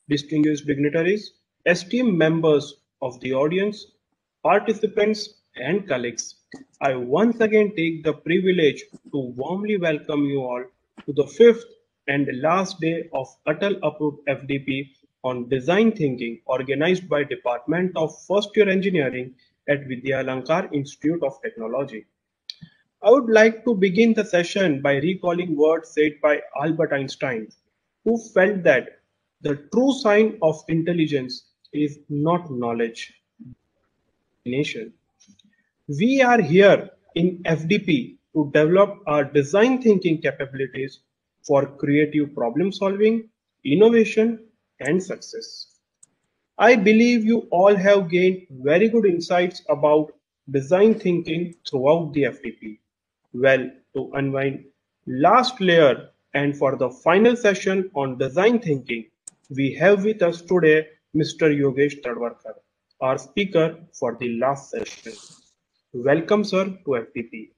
distinguished dignitaries, esteemed members of the audience, participants, and colleagues. I once again take the privilege to warmly welcome you all to the fifth and last day of Atal Approved FDP on Design Thinking, organized by Department of First Year Engineering at Vidyalankar Institute of Technology. I would like to begin the session by recalling words said by Albert Einstein, who felt that the true sign of intelligence is not knowledge, nation. We are here in FDP to develop our design thinking capabilities for creative problem solving, innovation, and success. I believe you all have gained very good insights about design thinking throughout the FDP. Well, to unwind last layer and for the final session on design thinking, we have with us today Mr. Yogesh Tadwarkar, our speaker for the last session. Welcome, sir, to FDP.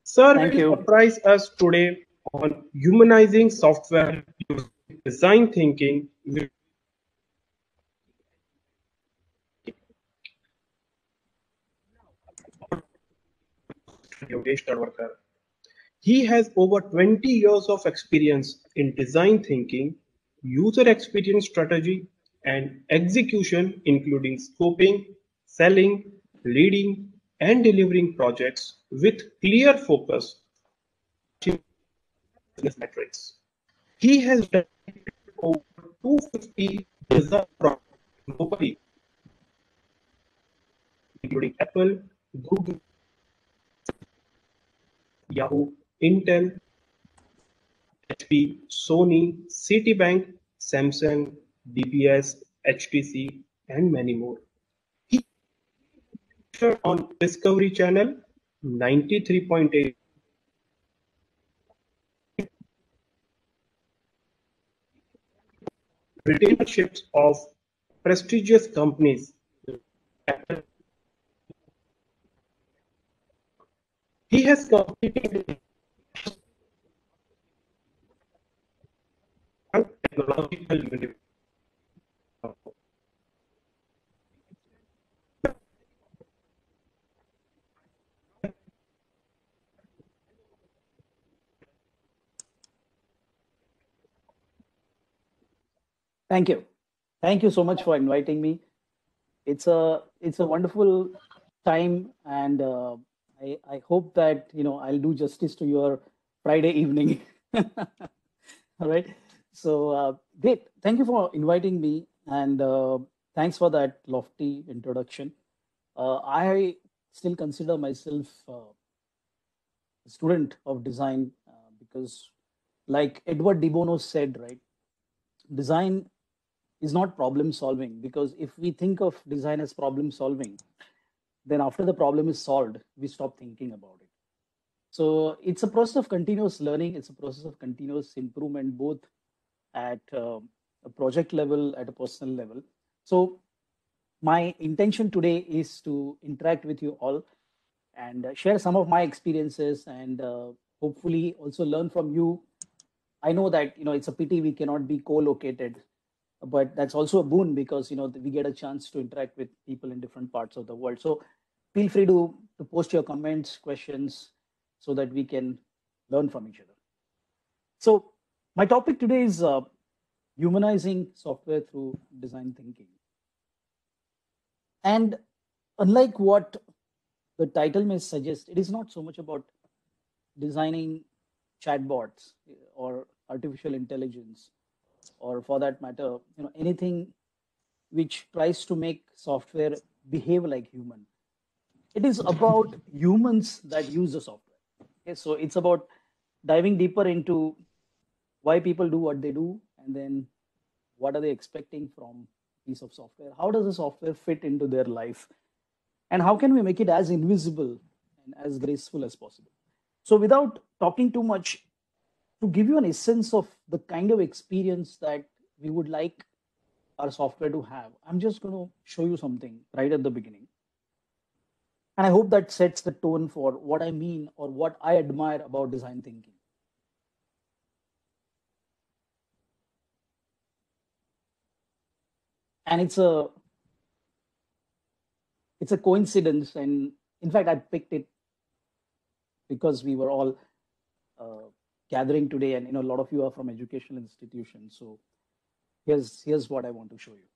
Sir Thank will you. surprise us today on humanizing software using design thinking with Yogesh Tadwarkar. He has over 20 years of experience in design thinking, user experience strategy, and execution, including scoping, selling, leading, and delivering projects with clear focus on business metrics. He has directed over 250 design projects globally, including Apple, Google, Yahoo, Intel, HP, Sony, Citibank, Samsung, DBS, HTC, and many more. He featured on Discovery Channel 93.8 retainerships of prestigious companies. He has completed technological university. Thank you. Thank you so much for inviting me. It's a wonderful time, and I hope that I'll do justice to your Friday evening. All right. So great. Thank you for inviting me, and thanks for that lofty introduction. I still consider myself a student of design because, like Edward de Bono said, right, design is not problem solving, because if we think of design as problem solving, then after the problem is solved, we stop thinking about it. So it's a process of continuous learning. It's a process of continuous improvement, both at a project level, at a personal level. So my intention today is to interact with you all and share some of my experiences, and hopefully also learn from you. I know that it's a pity we cannot be co-located, but that's also a boon, because we get a chance to interact with people in different parts of the world. So feel free to post your comments, questions, so that we can learn from each other. So my topic today is humanizing software through design thinking. And unlike what the title may suggest, it is not so much about designing chatbots or artificial intelligence, or for that matter, anything which tries to make software behave like human. It is about humans that use the software. Okay, so it's about diving deeper into why people do what they do, and then what are they expecting from a piece of software? How does the software fit into their life? And how can we make it as invisible and as graceful as possible? So without talking too much, to give you an essence of the kind of experience that we would like our software to have, I'm just going to show you something right at the beginning. And I hope that sets the tone for what I mean, or what I admire about design thinking. And it's a coincidence, and in fact I picked it because we were all gathering today, and a lot of you are from educational institutions. So here's what I want to show you.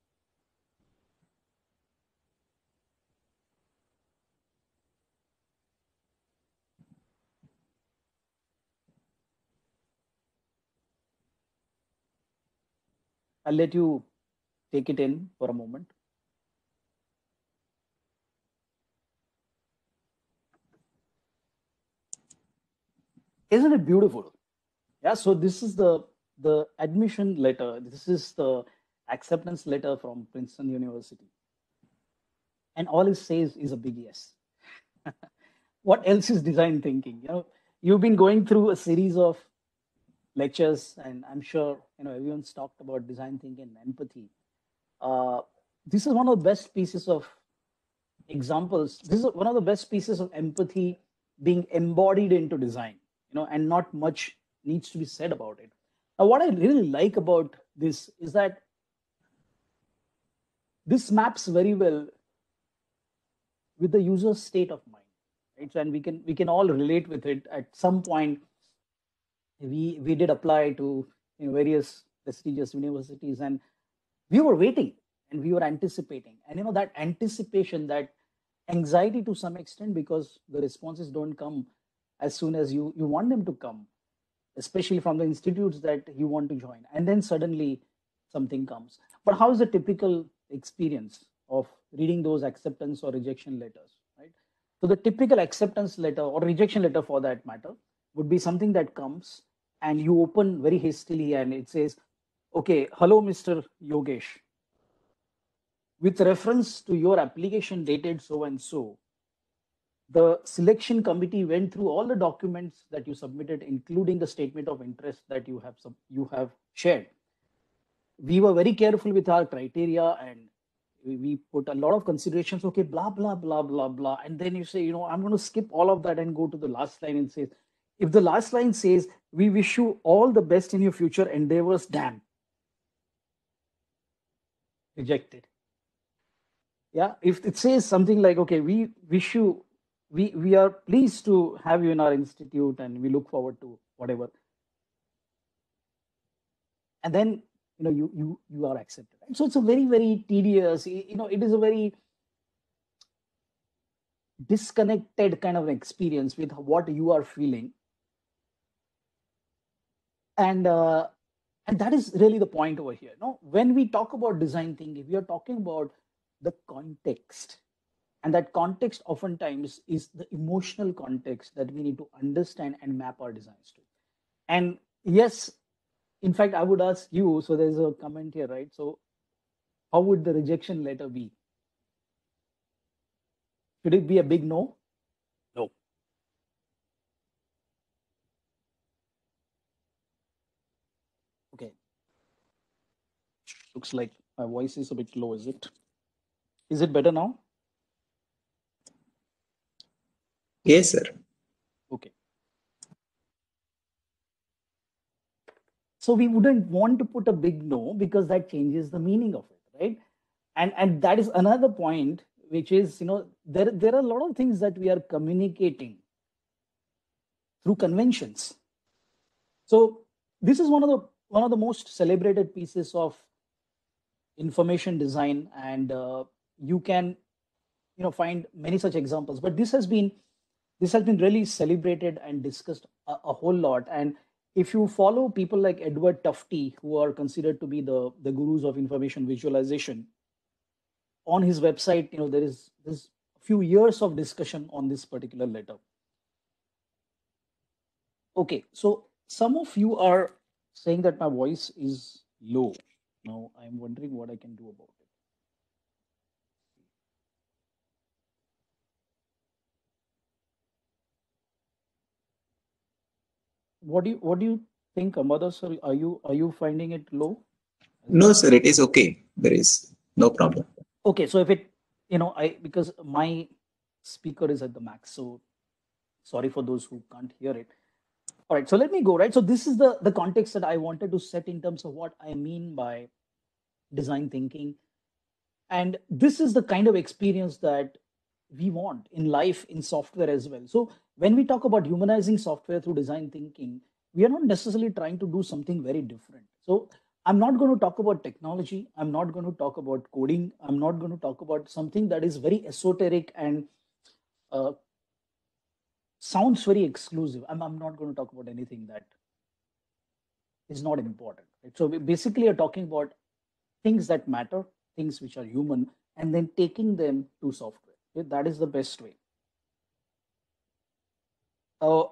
I'll let you take it in for a moment. Isn't it beautiful? Yeah, so this is the admission letter. This is the acceptance letter from Princeton University. And all it says is a big yes. What else is design thinking? You've been going through a series of lectures, and I'm sure everyone's talked about design thinking and empathy. This is one of the best pieces of examples. This is one of the best pieces of empathy being embodied into design, and not much needs to be said about it. Now, what I really like about this is that this maps very well with the user's state of mind, right? So, and we can all relate with it at some point. We did apply to various prestigious universities, and we were waiting and we were anticipating, and that anticipation, that anxiety to some extent, because the responses don't come as soon as you want them to come, especially from the institutes that you want to join, and then suddenly something comes. But how is the typical experience of reading those acceptance or rejection letters, right? So the typical acceptance letter or rejection letter, for that matter, would be something that comes and you open very hastily, and it says, okay, hello, Mr. Yogesh, with reference to your application dated so and so, the selection committee went through all the documents that you submitted, including the statement of interest that you have shared. We were very careful with our criteria, and we put a lot of considerations. Okay, blah blah blah blah blah, and then you say, I'm going to skip all of that and go to the last line and say, if the last line says, we wish you all the best in your future endeavors, damn, rejected. Yeah, if it says something like, okay, we wish you, we are pleased to have you in our institute and we look forward to whatever, and then you are accepted, right? So it's a very, very tedious, it is a very disconnected kind of experience with what you are feeling, and that is really the point over here. When we talk about design thinking, we are talking about the context, and that context oftentimes is the emotional context that we need to understand and map our designs to. And yes, in fact, I would ask you, so there's a comment here, right? So how would the rejection letter be? Should it be a big no? No. Okay. Looks like my voice is a bit low, is it? Is it better now? Yes, sir. Okay. So we wouldn't want to put a big no, because that changes the meaning of it, right? And that is another point, which is, there are a lot of things that we are communicating through conventions. So this is one of the most celebrated pieces of information design, and you can find many such examples. But this has been really celebrated and discussed a whole lot. And if you follow people like Edward Tufte, who are considered to be the gurus of information visualization, on his website, there's a few years of discussion on this particular letter. Okay, so some of you are saying that my voice is low. Now I'm wondering what I can do about it. What do you think, Amada sir? Are you finding it low? No, sir, it is okay. There is no problem. Okay, so if it, because my speaker is at the max, so sorry for those who can't hear it. All right, so let me go, right? So this is the context that I wanted to set in terms of what I mean by design thinking And this is the kind of experience that we want in life, in software as well. So when we talk about humanizing software through design thinking, we are not necessarily trying to do something very different. So I'm not going to talk about technology. I'm not going to talk about coding. I'm not going to talk about something that is very esoteric and uh, sounds very exclusive. I'm not going to talk about anything that is not important. Right? So we basically are talking about things that matter, things which are human, and then taking them to software. Okay? That is the best way. Uh,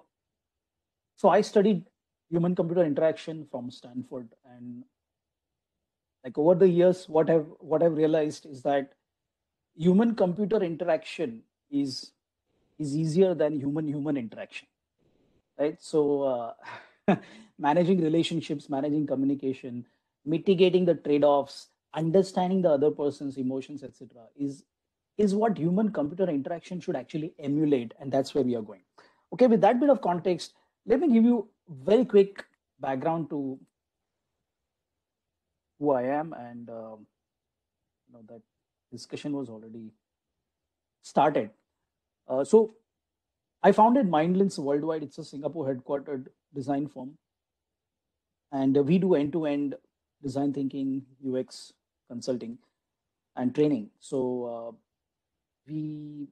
so I studied human computer interaction from Stanford, and like over the years, what I've realized is that human computer interaction is easier than human human interaction, right? So managing relationships, managing communication, mitigating the trade-offs, understanding the other person's emotions, etc., is what human computer interaction should actually emulate, and that's where we are going. Okay, with that bit of context, let me give you very quick background to who I am, and that discussion was already started. So I founded Mindlinks Worldwide. It's a Singapore headquartered design firm, and we do end-to-end design thinking, UX consulting, and training. So we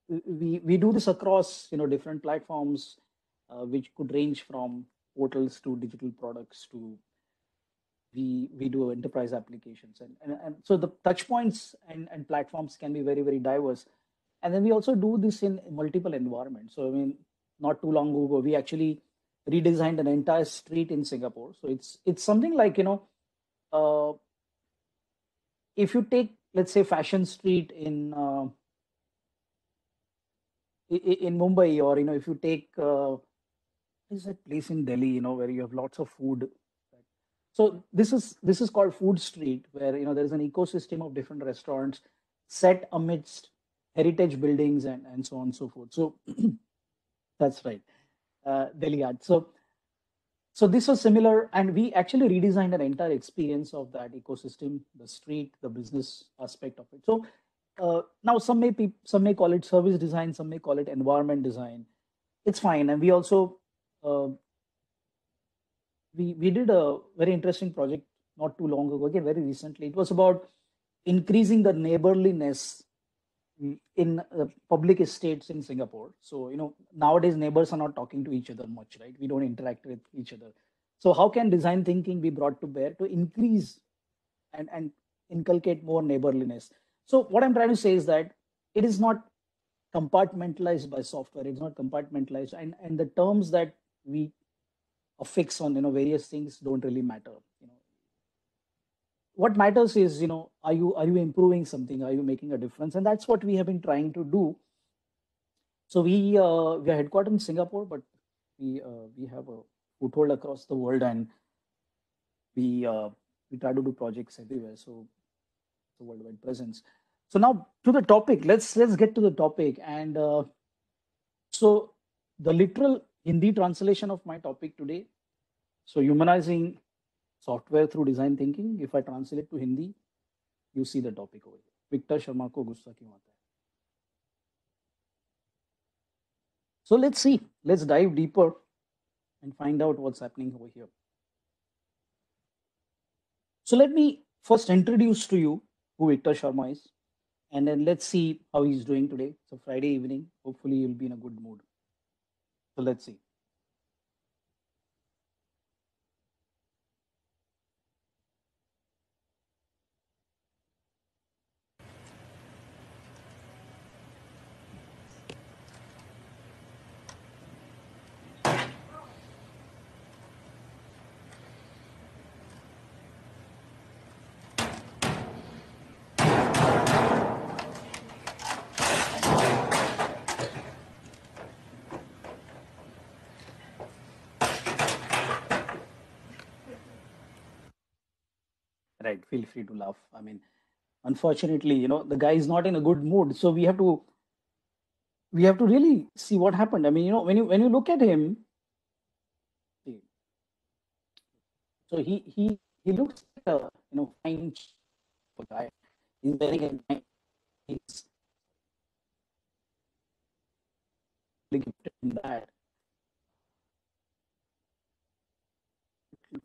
we do this across different platforms, which could range from portals to digital products to we do enterprise applications, and so the touch points and platforms can be very very diverse. And then we also do this in multiple environments. So I mean, not too long ago we actually redesigned an entire street in Singapore. So it's something like uh, if you take, let's say, Fashion Street in Mumbai, or if you take what is that place in Delhi, where you have lots of food. So this is called Food Street, where there is an ecosystem of different restaurants set amidst heritage buildings and so on and so forth. So that's right, Delhi Art. So this was similar, and we actually redesigned an entire experience of that ecosystem, the street, the business aspect of it. So now some may call it service design, some may call it environment design. It's fine, and we also uh, we did a very interesting project not too long ago, again very recently. It was about increasing the neighborliness in public estates in Singapore. So nowadays neighbors are not talking to each other much, right? We don't interact with each other. So how can design thinking be brought to bear to increase and inculcate more neighborliness? So what I'm trying to say is that it is not compartmentalized by software. It's not compartmentalized, and the terms that we affix on various things don't really matter. What matters is, are you improving something? Are you making a difference? And that's what we have been trying to do. So we are headquartered in Singapore, but we have a foothold across the world, and we try to do projects everywhere. So the worldwide presence. So now to the topic. Let's get to the topic. And so the literal Hindi translation of my topic today. So humanizing software through design thinking. If I translate to Hindi, you see the topic over here. Victor Sharma को गुस्सा क्यों आता है? So let's see. Let's dive deeper and find out what's happening over here. So let me first introduce to you who Victor Sharma is, and then let's see how he's doing today. So Friday evening, hopefully you'll be in a good mood. So let's see. Right, feel free to laugh. I mean, unfortunately, the guy is not in a good mood, so we have to really see what happened. I mean, when you look at him, so he looks like a fine guy. He's wearing a nice, gifted in that.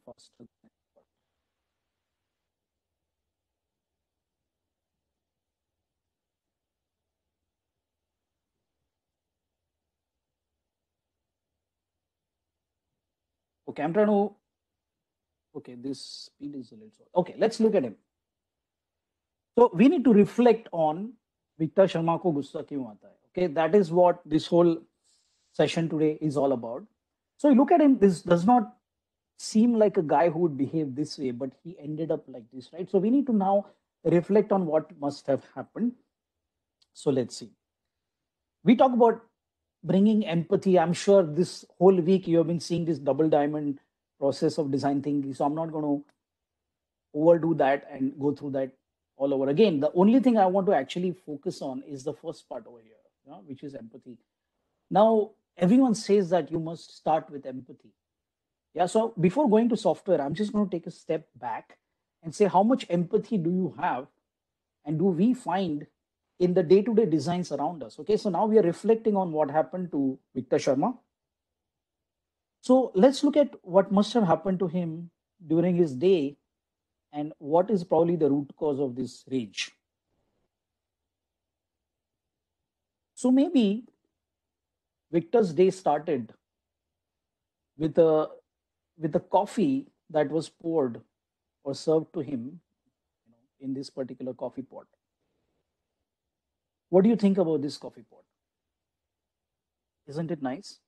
Faster. Okay, I'm trying to. Okay, this speed is a little slow. Okay, let's look at him. So we need to reflect on Victor Sharma ko gussa kyun aata hai. Okay, that is what this whole session today is all about. So you look at him, this does not seem like a guy who would behave this way, but he ended up like this, right? So we need to now reflect on what must have happened. So let's see. We talk about bringing empathy. I'm sure this whole week you have been seeing this double diamond process of design thinking. So I'm not going to overdo that and go through that all over again. The only thing I want to actually focus on is the first part over here, which is empathy. Now, everyone says that you must start with empathy. Yeah, so before going to software, I'm just going to take a step back and say how much empathy do you have and do we find in the day-to-day designs around us? Okay, so now we are reflecting on what happened to Victor Sharma. So let's look at what must have happened to him during his day and what is probably the root cause of this rage. So maybe Victor's day started with a coffee that was poured or served to him in this particular coffee pot. What do you think about this coffee pot? Isn't it nice?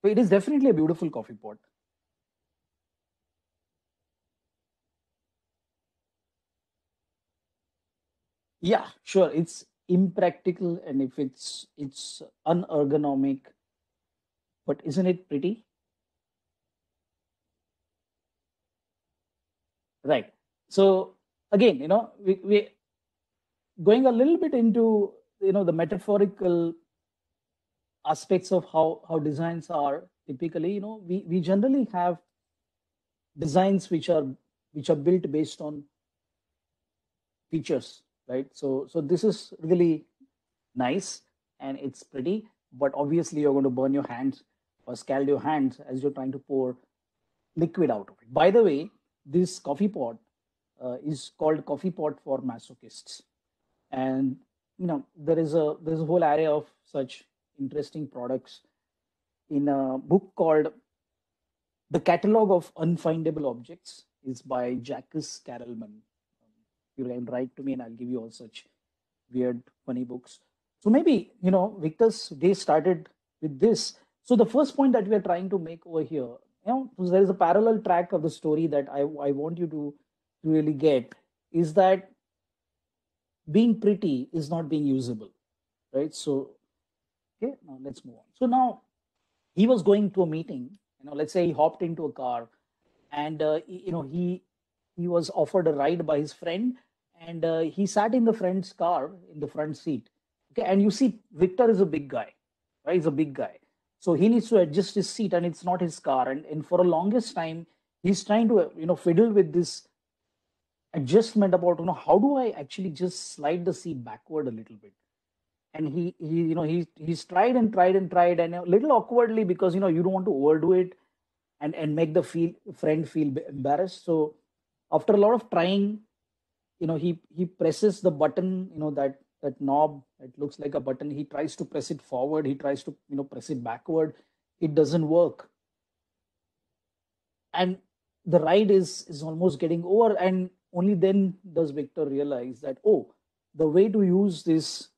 It is definitely a beautiful coffee pot. Yeah, sure. It's impractical and if it's unergonomic, but isn't it pretty? Right. So again, we going a little bit into the metaphorical aspects of how designs are typically. We generally have designs which are built based on features, right? So this is really nice and it's pretty, but obviously you're going to burn your hands or scald your hands as you're trying to pour liquid out of it. By the way, this coffee pot is called coffee pot for masochists, and there's a whole array of such interesting products in a book called The Catalog of Unfindable Objects. Is by Jacques Carelman. You can write to me and I'll give you all such weird, funny books. So maybe, Victor's day started with this. So the first point that we are trying to make over here, there is a parallel track of the story that I want you to really get, is that being pretty is not being usable, right? So, okay, now let's move on. So now he was going to a meeting, let's say he hopped into a car and, he was offered a ride by his friend and he sat in the friend's car in the front seat. Okay, and you see, Victor is a big guy, right? He's a big guy. So he needs to adjust his seat and it's not his car. And for a longest time, he's trying to, fiddle with this adjustment about, how do I actually just slide the seat backward a little bit? And he's tried and tried and tried and a little awkwardly because, you don't want to overdo it and make the friend feel embarrassed. So after a lot of trying, he presses the button, that knob, it looks like a button. He tries to press it forward. He tries to, press it backward. It doesn't work. And the ride is almost getting over. And only then does Victor realize that, oh, the way to use this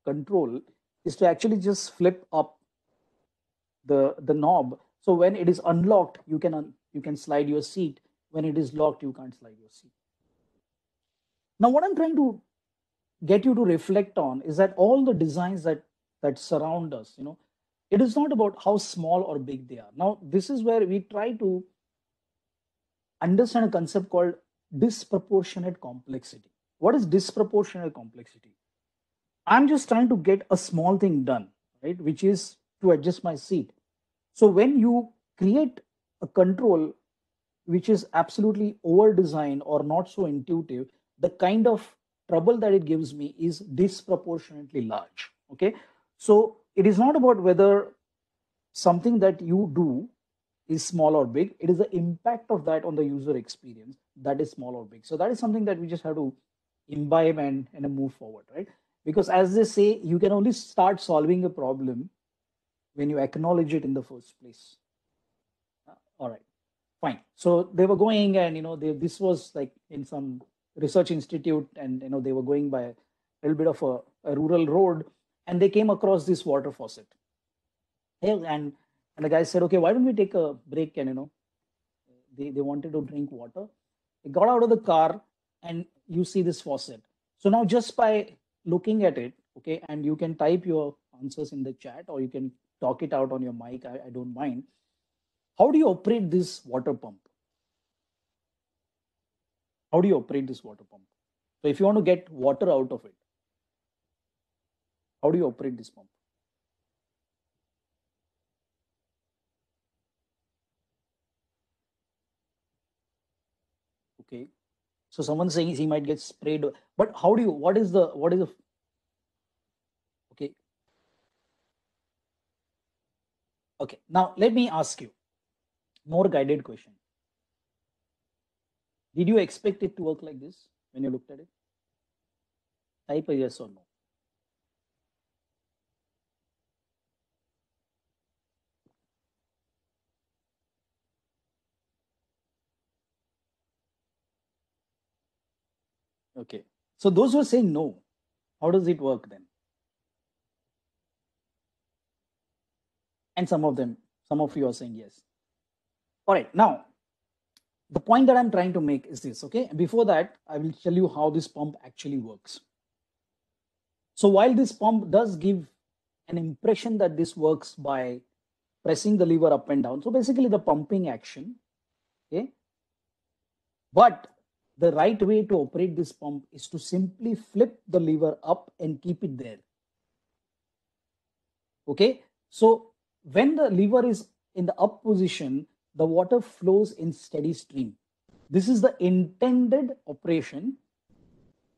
control is to actually just flip up the knob. So when it is unlocked, you can slide your seat. When it is locked, you can't slide your seat. Now, what I'm trying to get you to reflect on is that all the designs that surround us, it is not about how small or big they are. Now, this is where we try to understand a concept called disproportionate complexity. What is disproportionate complexity? I'm just trying to get a small thing done, right? Which is to adjust my seat. So when you create a control which is absolutely over designed or not so intuitive, the kind of trouble that it gives me is disproportionately large. Okay, so it is not about whether something that you do is small or big, it is the impact of that on the user experience that is small or big. So that is something that we just have to imbibe and move forward, right? Because as they say, you can only start solving a problem when you acknowledge it in the first place. All right, fine. So they were going, and this was like in some research institute, and they were going by a little bit of a rural road, and they came across this water faucet. Hey, and the guy said, okay, why don't we take a break? And they wanted to drink water. They got out of the car, and you see this faucet. So now just by looking at it, okay, and you can type your answers in the chat, or you can talk it out on your mic, I don't mind. How do you operate this water pump? How do you operate this water pump? So if you want to get water out of it, how do you operate this pump? Okay, so someone saying he might get sprayed, but how do you, what is the okay. Okay, now let me ask you more guided question. Did you expect it to work like this when you looked at it? Type a yes or no. Okay, so those who are saying no, how does it work then? And some of you are saying yes. All right, now the point that I'm trying to make is this, okay? Before that, I will tell you how this pump actually works. So while this pump does give an impression that this works by pressing the lever up and down, so basically the pumping action, okay? But the right way to operate this pump is to simply flip the lever up and keep it there. Okay, so when the lever is in the up position, the water flows in steady stream. This is the intended operation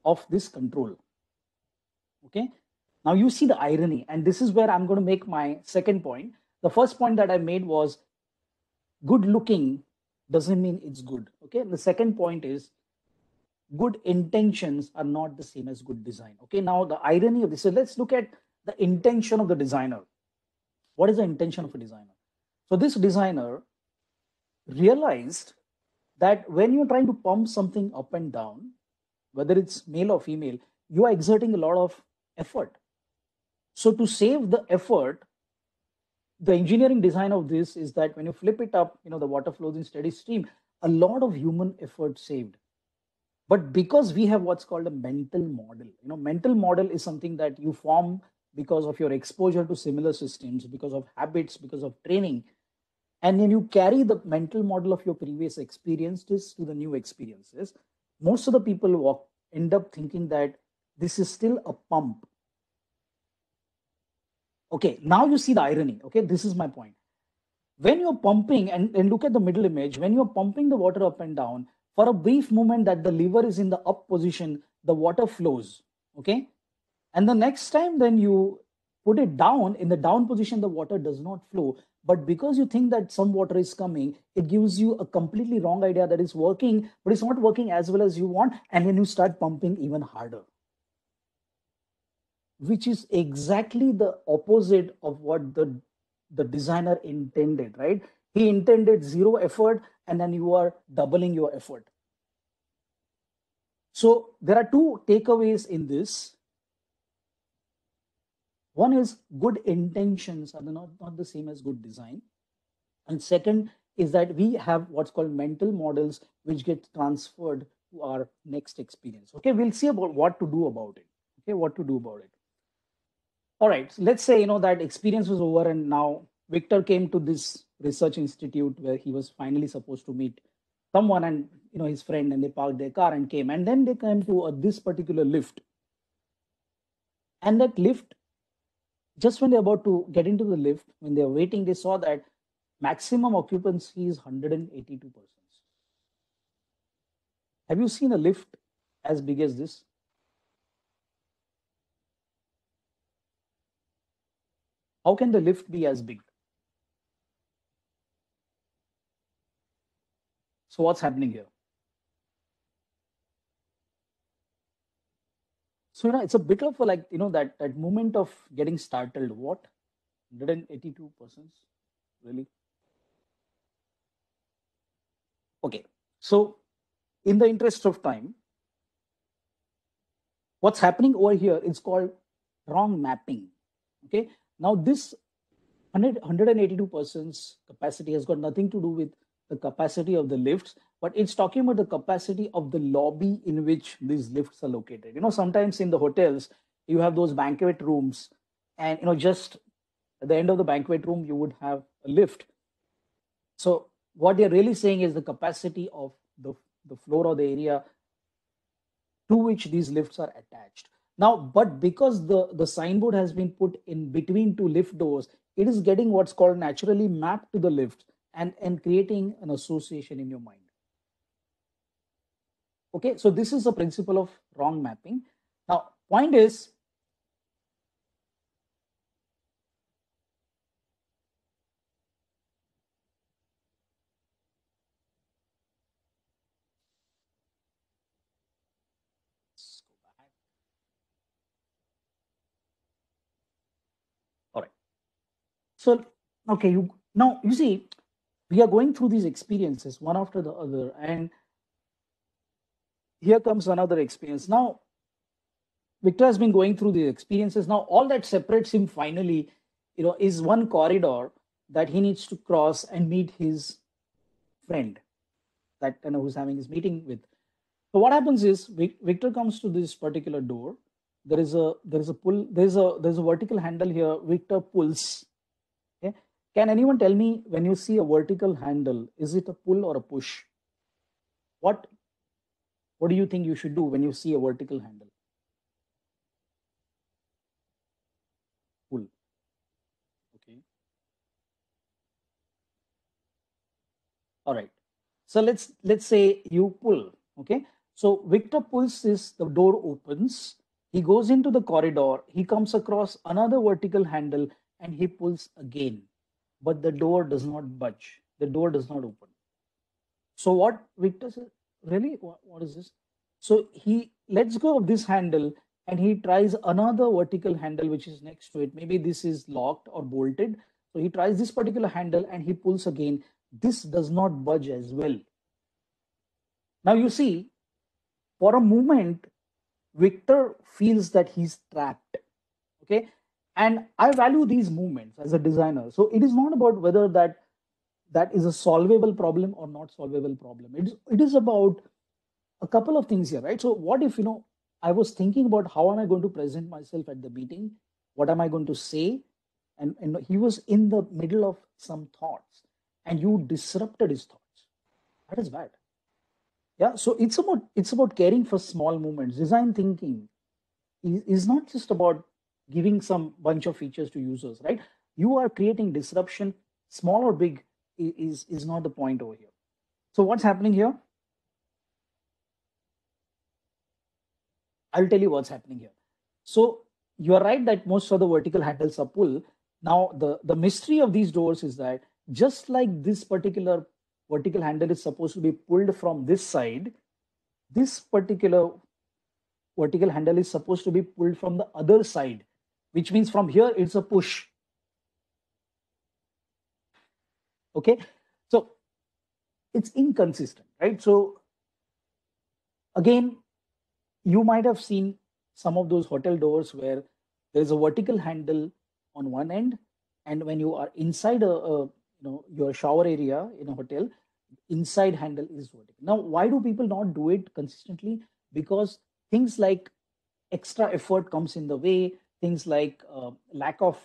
of this control. Okay, now you see the irony, and this is where I'm going to make my second point. The first point that I made was good looking doesn't mean it's good. Okay, the second point is good intentions are not the same as good design. Okay, now the irony of this, so let's look at the intention of the designer. What is the intention of a designer? So this designer realized that when you're trying to pump something up and down, whether it's male or female, you are exerting a lot of effort. So to save the effort, the engineering design of this is that when you flip it up, the water flows in steady stream, a lot of human effort saved. But because we have what's called a mental model, mental model is something that you form because of your exposure to similar systems, because of habits, because of training. And then you carry the mental model of your previous experiences to the new experiences. Most of the people end up thinking that this is still a pump. Okay, now you see the irony. Okay, this is my point. When you're pumping, and look at the middle image, when you're pumping the water up and down, for a brief moment that the lever is in the up position, the water flows. Okay, and the next time then you put it down, in the down position, the water does not flow. But because you think that some water is coming, it gives you a completely wrong idea that it's working, but it's not working as well as you want. And then you start pumping even harder, which is exactly the opposite of what the designer intended, right? He intended zero effort, and then you are doubling your effort. So there are two takeaways in this. One is good intentions are not the same as good design. And second is that we have what's called mental models, which get transferred to our next experience. Okay, we'll see about what to do about it. Okay, what to do about it. All right, so let's say, that experience was over, and now Victor came to this research institute where he was finally supposed to meet someone and, his friend, and they parked their car and came. And then they came to this particular lift. And that lift, just when they're about to get into the lift, when they're waiting, they saw that maximum occupancy is 182 persons. Have you seen a lift as big as this? How can the lift be as big? So what's happening here? So it's a bit of a, like, that moment of getting startled. What? 182 persons, really? Okay. So in the interest of time, what's happening over here is called wrong mapping. Okay. Now this 182 persons capacity has got nothing to do with the capacity of the lifts, but it's talking about the capacity of the lobby in which these lifts are located. Sometimes in the hotels, you have those banquet rooms, and just at the end of the banquet room, you would have a lift. So what they're really saying is the capacity of the floor or the area to which these lifts are attached. Now, but because the signboard has been put in between two lift doors, it is getting what's called naturally mapped to the lift and creating an association in your mind. Okay, so this is the principle of wrong mapping. Now, point is, all right. So, okay, now you see, we are going through these experiences one after the other, and here comes another experience. Now, Victor has been going through these experiences. Now, all that separates him finally, is one corridor that he needs to cross and meet his friend that who's having his meeting with. So what happens is Victor comes to this particular door. There is a pull. There's a vertical handle here. Victor pulls. Okay. Can anyone tell me, when you see a vertical handle, is it a pull or a push? What do you think you should do when you see a vertical handle? Pull. Okay. All right. So let's say you pull. Okay. So Victor pulls this, the door opens. He goes into the corridor. He comes across another vertical handle and he pulls again. But the door does not budge. The door does not open. So what Victor says, really? What is this? So he lets go of this handle and he tries another vertical handle which is next to it. Maybe this is locked or bolted. So he tries this particular handle and he pulls again. This does not budge as well. Now you see, for a moment, Victor feels that he's trapped. Okay. And I value these movements as a designer. So it is not about whether that is a solvable problem or not solvable problem. It is about a couple of things here, right? So what if, I was thinking about how am I going to present myself at the meeting? What am I going to say? And he was in the middle of some thoughts and you disrupted his thoughts. That is bad. Yeah. So it's about caring for small movements. Design thinking is not just about giving some bunch of features to users, right? You are creating disruption, small or big, is not the point over here. So what's happening here? I'll tell you what's happening here. So you are right that most of the vertical handles are pull. Now the mystery of these doors is that just like this particular vertical handle is supposed to be pulled from this side, this particular vertical handle is supposed to be pulled from the other side, which means from here it's a push. Okay, so it's inconsistent, right? So again, you might have seen some of those hotel doors where there's a vertical handle on one end, and when you are inside your shower area in a hotel, inside handle is vertical. Now, why do people not do it consistently? Because things like extra effort comes in the way, things like lack of,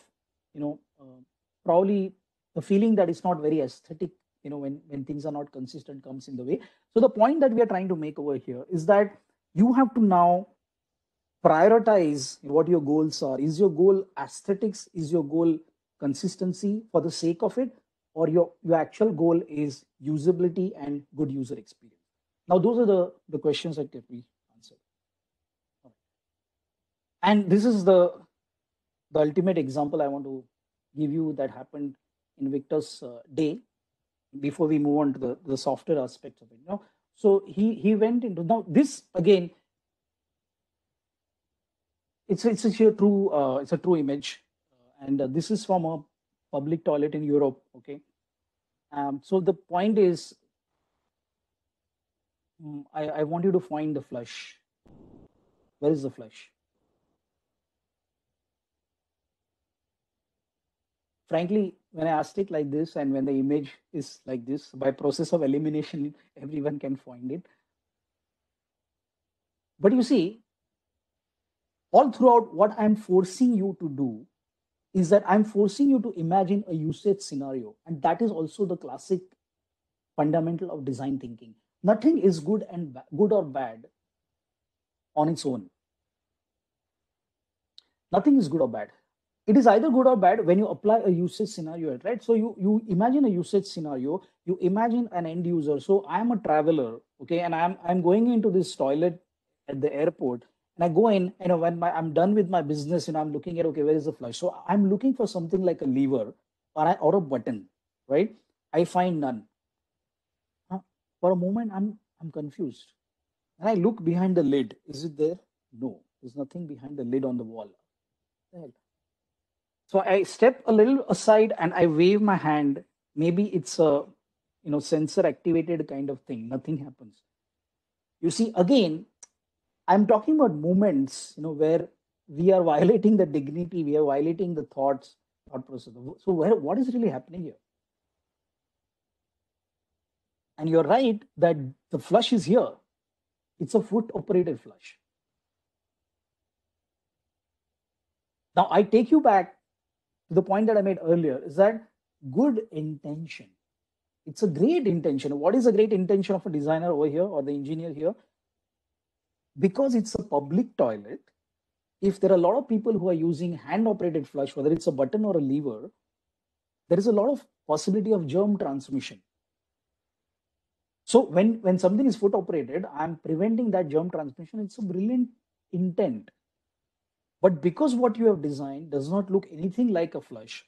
probably the feeling that it's not very aesthetic, when things are not consistent comes in the way. So the point that we are trying to make over here is that you have to now prioritize what your goals are. Is your goal aesthetics? Is your goal consistency for the sake of it? Or your actual goal is usability and good user experience? Now, those are the questions that get me answered. And this is the ultimate example I want to give you that happened in Victor's day before we move on to the software aspects of it. So he went into, now this again, it's a true image, and this is from a public toilet in Europe. Okay, so the point is, I want you to find the flush. Where is the flush? Frankly, when I asked it like this, and when the image is like this, by process of elimination, everyone can find it. But you see, all throughout, what I'm forcing you to do is that I'm forcing you to imagine a usage scenario. And that is also the classic fundamental of design thinking. Nothing is good or bad on its own. Nothing is good or bad. It is either good or bad when you apply a usage scenario, right? So you imagine a usage scenario, you imagine an end user. So I'm a traveler, okay, and I'm going into this toilet at the airport, and I go in, when I'm done with my business, I'm looking at, okay, where is the flush? So I'm looking for something like a lever or a button, right? I find none. For a moment, I'm confused, and I look behind the lid. Is it there? No, there's nothing behind the lid on the wall. So I step a little aside and I wave my hand. Maybe it's a sensor activated kind of thing. Nothing happens. You see, again, I'm talking about moments where we are violating the dignity, we are violating the thought process. So what is really happening here? And you're right that the flush is here. It's a foot operated flush. Now I take you back to the point that I made earlier, is that good intention. It's a great intention. What is a great intention of a designer over here or the engineer here? Because it's a public toilet, if there are a lot of people who are using hand operated flush, whether it's a button or a lever, there is a lot of possibility of germ transmission. So when something is foot operated, I'm preventing that germ transmission. It's a brilliant intent. But because what you have designed does not look anything like a flush,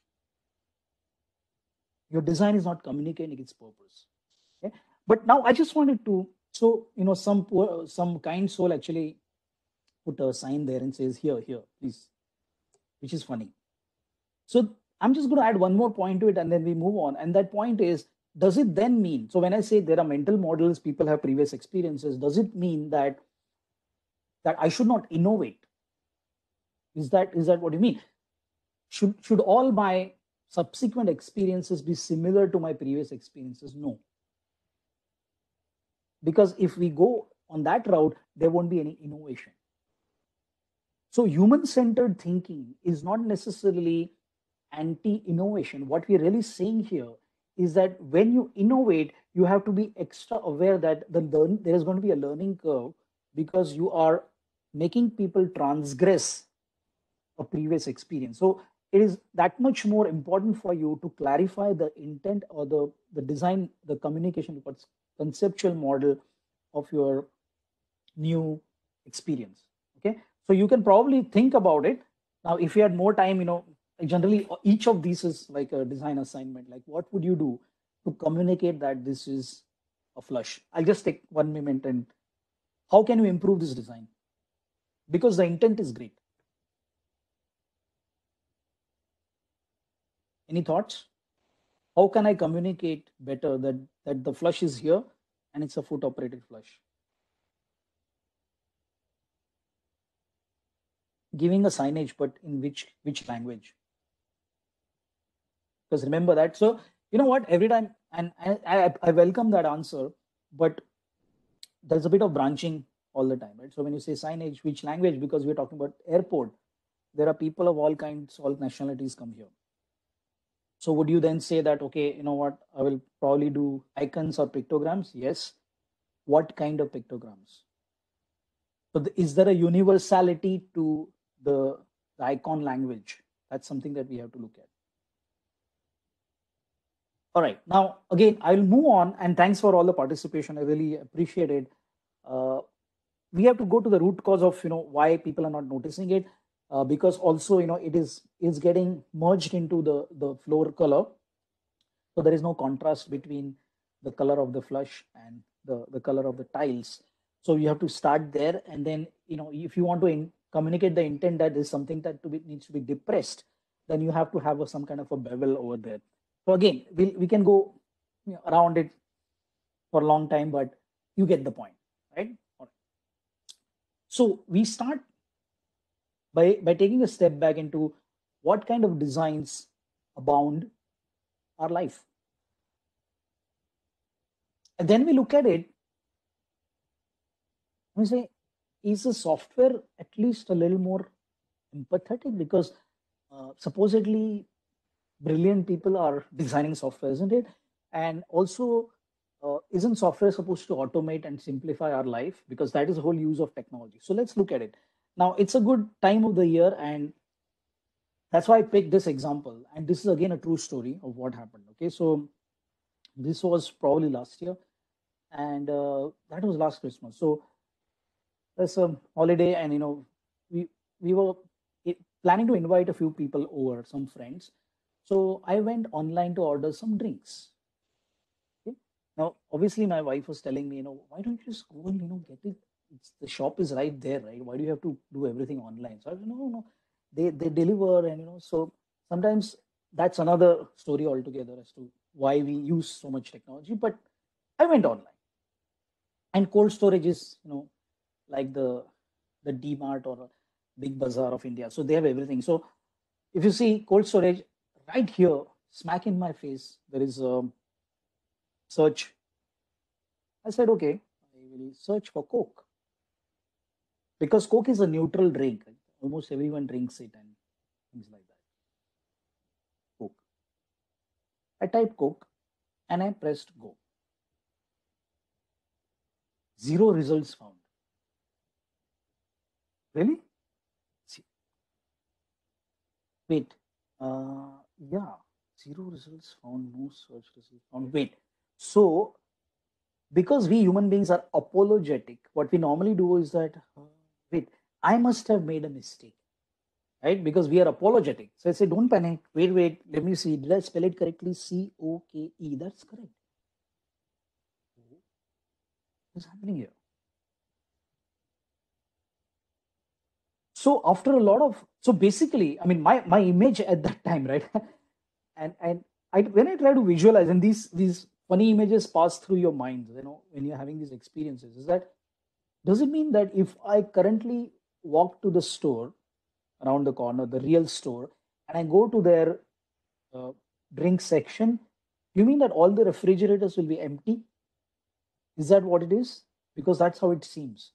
your design is not communicating its purpose. Okay? But now I just wanted to, some kind soul actually put a sign there and says, here, please, which is funny. So I'm just going to add one more point to it and then we move on. And that point is, does it then mean, so when I say there are mental models, people have previous experiences, does it mean that I should not innovate? Is that what you mean? Should all my subsequent experiences be similar to my previous experiences? No. Because if we go on that route, there won't be any innovation. So human-centered thinking is not necessarily anti-innovation. What we're really saying here is that when you innovate, you have to be extra aware that there is going to be a learning curve because you are making people transgress a previous experience. So it is that much more important for you to clarify the intent or the design, the communication, conceptual model of your new experience. Okay, so you can probably think about it. Now, if you had more time, generally each of these is like a design assignment. Like, what would you do to communicate that this is a flush? I'll just take 1 minute and how can you improve this design? Because the intent is great. Any thoughts? How can I communicate better that the flush is here and it's a foot operated flush? Giving a signage, but in which language? Because remember that. So you know what? Every time, and I welcome that answer, but there's a bit of branching all the time, right? So when you say signage, which language? Because we're talking about airport, there are people of all kinds, all nationalities come here. So would you then say that, okay, you know what, I will probably do icons or pictograms? Yes. What kind of pictograms? So is there a universality to the icon language? That's something that we have to look All right. Now, again, I will move on, and thanks for all the participation. I really appreciate it. Uh, we have to go to the root cause of why people are not noticing it, because also it is getting merged into the floor color, so there is no contrast between the color of the flush and the color of the tiles. So you have to start there, and then if you want to communicate the intent that is something that needs to be depressed, then you have to have some kind of a bevel over there. So again, we can go around it for a long time, but you get the point, right? So we start by taking a step back into what kind of designs abound our life. And then we look at it and we say, is the software at least a little more empathetic? Because supposedly brilliant people are designing software, isn't it? And also, isn't software supposed to automate and simplify our life? Because that is the whole use of technology. So let's look at it. Now, it's a good time of the year, and that's why I picked this example. And this is again a true story of what happened. Okay, so this was probably last year, and that was last Christmas. So there's a holiday, and we were planning to invite a few people over, some friends. So I went online to order some drinks. Okay? Now, obviously, my wife was telling me, why don't you just go and get it? The shop is right there, right? Why do you have to do everything online? So I said, no, they deliver, and so sometimes that's another story altogether as to why we use so much technology. But I went online, and cold storage is like the DMart or Big Bazaar of India. So they have everything. So if you see cold storage right here, smack in my face, there is a search. I said, okay, I will search for Coke, because Coke is a neutral drink. Right? Almost everyone drinks it and things like that. Coke. I typed Coke and I pressed go. 0 results found. Really? Wait. Yeah. 0 results found. No search results found. Wait. So, because we human beings are apologetic, what we normally do is that, wait, I must have made a mistake, right? Because we are apologetic. So I say, don't panic. Wait, let me see. Did I spell it correctly? COKE. That's correct. What's happening here? So after a lot of, so basically, I mean, my image at that time, right? and when I try to visualize, and these funny images pass through your mind, when you're having these experiences, is that, does it mean that if I currently walk to the store around the corner, the real store, and I go to their drink section, you mean that all the refrigerators will be empty? Is that what it is? Because that's how it seems.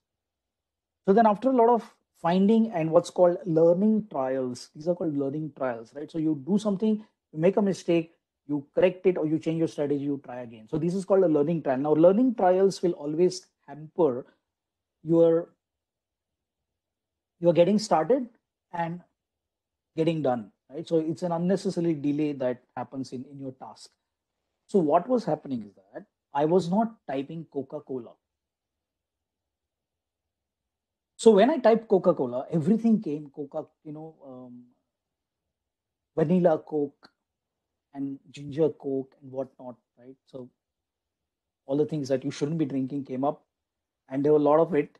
So then after a lot of finding and what's called learning trials, these are called learning trials, right? So you do something, you make a mistake, you correct it, or you change your strategy, you try again. So this is called a learning trial. Now, learning trials will always hamper your getting started and getting done, right? So it's an unnecessary delay that happens in your task. So what was happening is that I was not typing Coca-Cola. So when I typed Coca-Cola, everything came Coca, vanilla Coke and ginger Coke and whatnot, right? So all the things that you shouldn't be drinking came up, and there were a lot of it.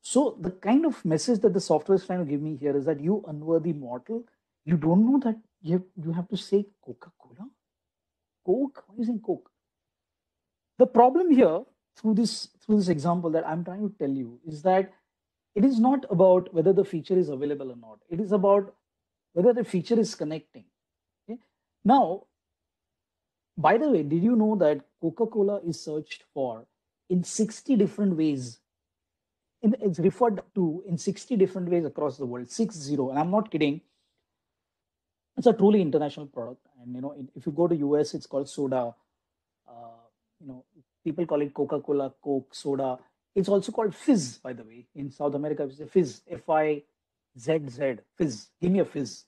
So the kind of message that the software is trying to give me here is that, you unworthy mortal, you don't know that you have to say Coca-Cola, Coke. Why are you saying Coke? The problem here, through this example that I'm trying to tell you, is that it is not about whether the feature is available or not. It is about whether the feature is connecting. Okay? Now, by the way, did you know that Coca-Cola is searched for in 60 different ways? It's referred to in 60 different ways across the world, 60. And I'm not kidding. It's a truly international product. And, if you go to US, it's called soda. People call it Coca-Cola, Coke, soda. It's also called fizz, by the way. In South America, it's a fizz, Fizz, fizz. Give me a fizz.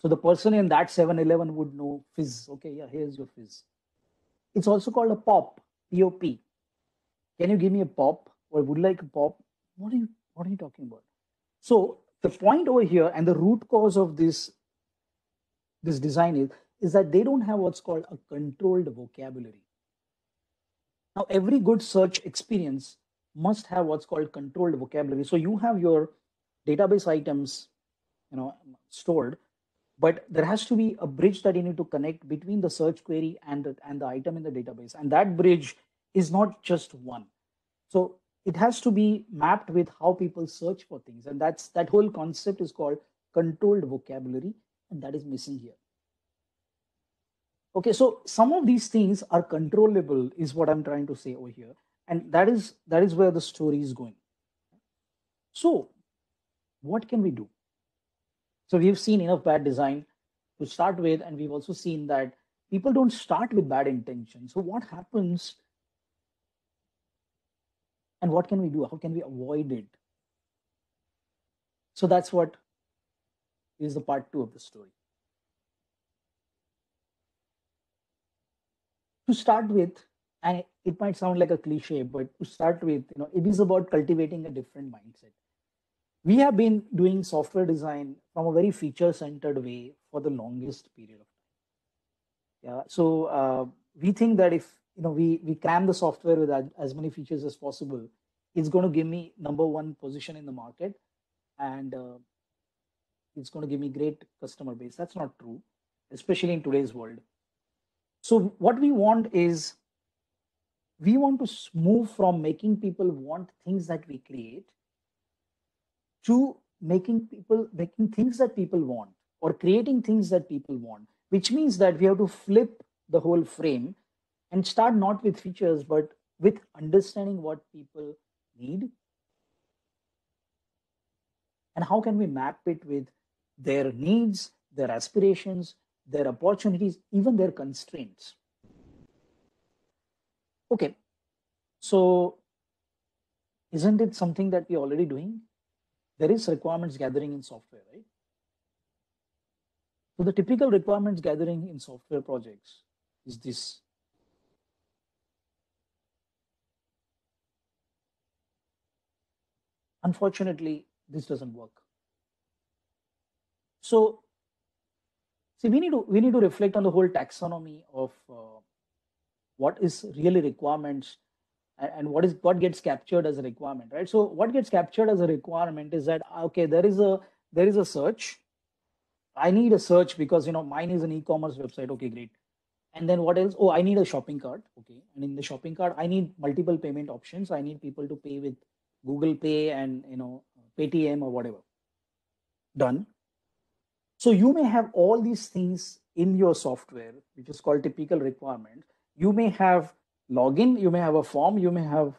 So the person in that 7-Eleven would know fizz. Okay, yeah, here's your fizz. It's also called a pop, P-O-P. Can you give me a pop, or would like a pop? What are you talking about? So the point over here and the root cause of this design is that they don't have what's called a controlled vocabulary. Now, every good search experience must have what's called controlled vocabulary. So you have your database items, stored, but there has to be a bridge that you need to connect between the search query and the item in the database. And that bridge is not just one. So it has to be mapped with how people search for things. And that whole concept is called controlled vocabulary, and that is missing here. Okay, so some of these things are controllable is what I'm trying to say over here. And that is where the story is going. So what can we do? So we've seen enough bad design to start with, and we've also seen that people don't start with bad intentions. So what happens and what can we do? How can we avoid it? So that's what is the part 2 of the story. To start with, and it might sound like a cliche, but to start with, it is about cultivating a different mindset. We have been doing software design from a very feature-centered way for the longest period of time. Yeah. So we think that if we cram the software with as many features as possible, it's going to give me #1 position in the market, and it's going to give me great customer base. That's not true, especially in today's world. So what we want is, we want to move from making people want things that we create to making things that people want, or creating things that people want, which means that we have to flip the whole frame and start not with features, but with understanding what people need and how can we map it with their needs, their aspirations, their opportunities, even their constraints. Okay, so isn't it something that we're already doing? There is requirements gathering in software, right? So the typical requirements gathering in software projects is this. Unfortunately, this doesn't work. So see, we need to reflect on the whole taxonomy of what is really requirements and what gets captured as a requirement, right? So what gets captured as a requirement is that, okay, there is a search. I need a search because mine is an e-commerce website. Okay, great. And then what else? Oh, I need a shopping cart. Okay, and in the shopping cart, I need multiple payment options. I need people to pay with Google Pay and Paytm or whatever. Done. So you may have all these things in your software, which is called typical requirement. You may have login, you may have a form, you may have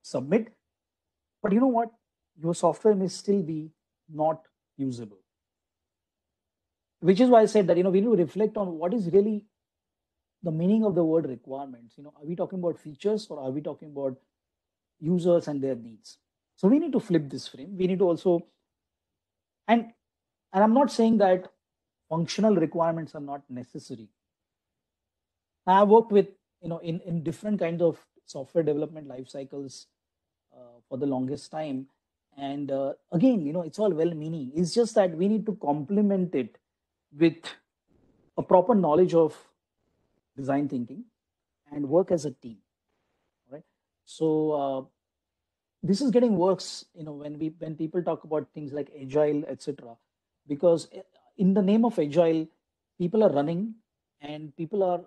submit, but you know what? Your software may still be not usable. Which is why I said that we need to reflect on what is really the meaning of the word requirements. Are we talking about features, or are we talking about users and their needs? So we need to flip this frame. We need to also, and I'm not saying that functional requirements are not necessary. I've worked with in different kinds of software development life cycles for the longest time, and again, it's all well-meaning. It's just that we need to complement it with a proper knowledge of design thinking and work as a team. Right. So this is getting worse, when people talk about things like agile, etc. Because in the name of agile, people are running and people are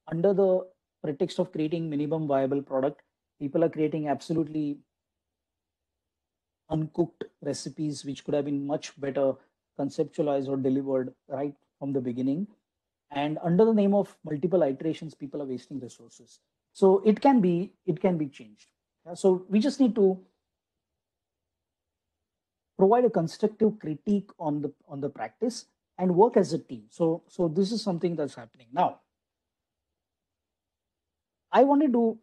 under the pretext of creating minimum viable product. People are creating absolutely uncooked recipes which could have been much better conceptualized or delivered right from the beginning. And under the name of multiple iterations, people are wasting resources. So it can be changed. So we just need to provide a constructive critique on the practice and work as a team. So this is something that's happening now. I wanted to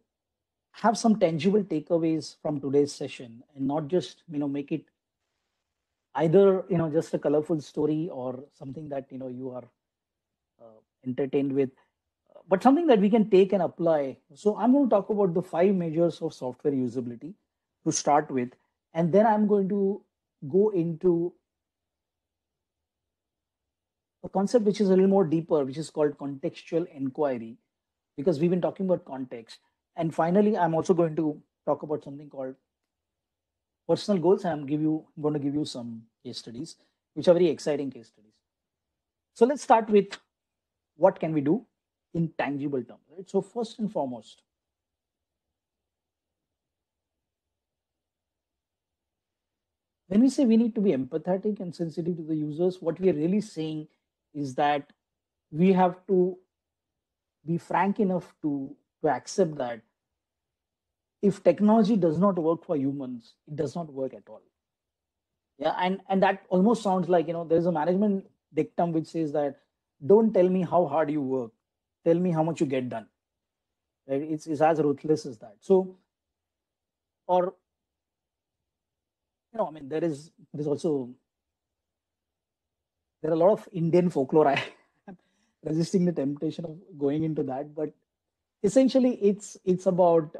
have some tangible takeaways from today's session and not just make it either just a colorful story or something that you are entertained with, but something that we can take and apply. So I'm going to talk about the 5 measures of software usability to start with, and then I'm going to go into a concept which is a little more deeper, which is called contextual inquiry, because we've been talking about context. And finally, I'm also going to talk about something called personal goals, and I'm going to give you some case studies, which are very exciting case studies. So let's start with what can we do in tangible terms, right? So first and foremost, when we say we need to be empathetic and sensitive to the users, what we are really saying is that we have to be frank enough to accept that if technology does not work for humans, it does not work at all. Yeah, and that almost sounds like there's a management dictum which says that don't tell me how hard you work, tell me how much you get done. Right? It's as ruthless as that. So, or I mean, there's also there are a lot of Indian folklore. I am resisting the temptation of going into that, but essentially, it's about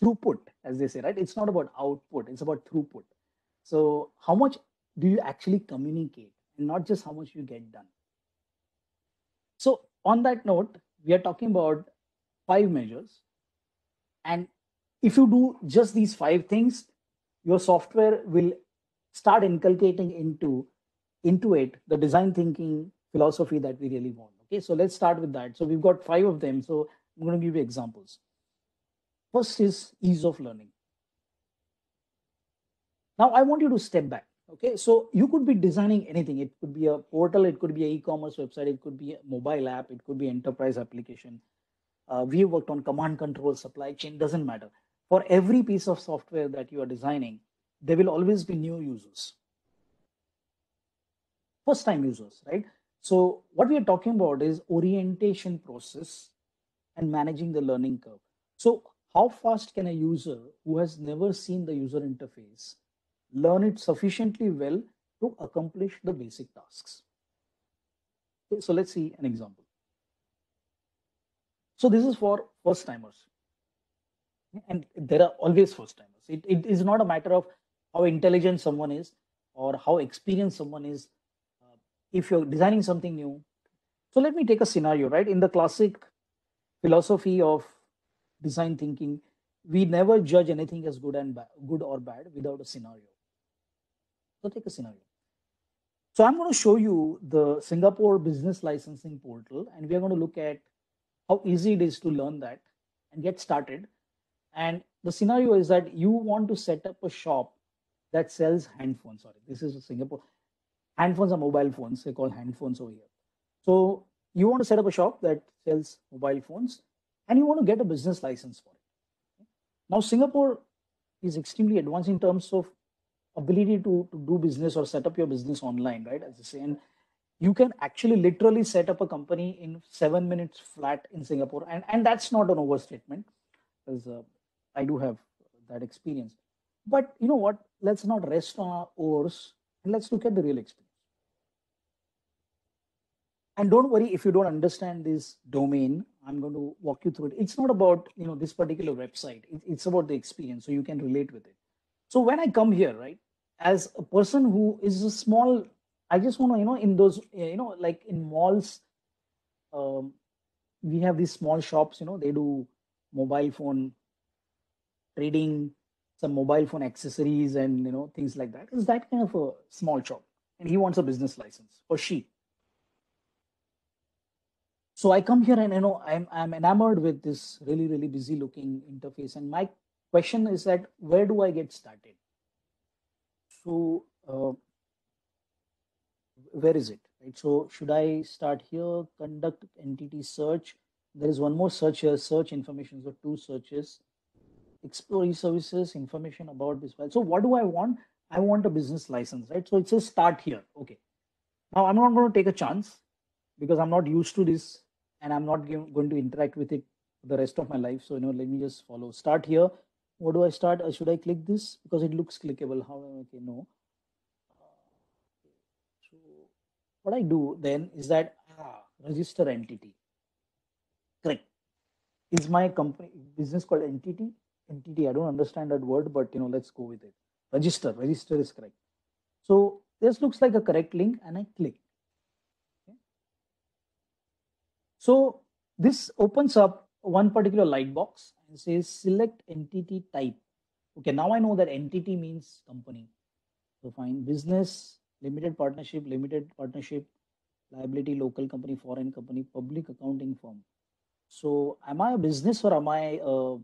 throughput, as they say, right? It's not about output; it's about throughput. So, how much do you actually communicate, and not just how much you get done? So, on that note, we are talking about 5 measures, and if you do just these 5 things, your software will start inculcating into it the design thinking philosophy that we really want. Okay, so let's start with that. So we've got 5 of them, so I'm going to give you examples. First is ease of learning. Now I want you to step back. Okay, so you could be designing anything. It could be a portal, it could be an e-commerce website, it could be a mobile app, it could be enterprise application. We have worked on command control, supply chain, doesn't matter. For every piece of software that you are designing, there will always be new users, first time users, right? So what we are talking about is orientation process and managing the learning curve. So how fast can a user who has never seen the user interface learn it sufficiently well to accomplish the basic tasks? Okay, so let's see an example. So this is for first timers, and there are always first timers. It is not a matter of how intelligent someone is or how experienced someone is. If you're designing something new, so let me take a scenario, right? In the classic philosophy of design thinking, we never judge anything as good or bad without a scenario. So take a scenario. So I'm going to show you the Singapore business licensing portal, and we are going to look at how easy it is to learn that and get started. And the scenario is that you want to set up a shop that sells handphones. Sorry, this is Singapore. Handphones are mobile phones. They call handphones over here. So you want to set up a shop that sells mobile phones, and you want to get a business license for it. Now, Singapore is extremely advanced in terms of ability to do business or set up your business online, right? As I say, and you can actually literally set up a company in 7 minutes flat in Singapore, and that's not an overstatement, because I do have that experience. But you know what? Let's not rest on our oars, and let's look at the real experience. And don't worry if you don't understand this domain. I'm going to walk you through it. It's not about this particular website. It's about the experience, so you can relate with it. So when I come here, right, as a person who is a small, I just want to in those like in malls, um, we have these small shops. They do mobile phone trading, some mobile phone accessories, and things like that. It's that kind of a small shop, and he wants a business license, or she. So I come here and I'm enamored with this really busy looking interface, and my question is that where do I get started? So where is it, right? So should I start here? Conduct entity search. There is one more search here. Search information. So 2 searches. Explore e-services, information about this file. So what do I want? I want a business license, right? So it says start here. Okay. Now I'm not going to take a chance because I'm not used to this, and I'm not going to interact with it the rest of my life. So let me just follow. Start here. What do I start? Should I click this because it looks clickable? How? Okay, no. So what I do then is that register entity. Correct. Is my company business called entity? Entity. I don't understand that word, but let's go with it. Register. Register is correct. So this looks like a correct link, and I click. Okay. So this opens up one particular light box and says select entity type. Okay, now I know that entity means company. So fine, business, limited partnership, liability, local company, foreign company, public accounting firm. So am I a business or am I a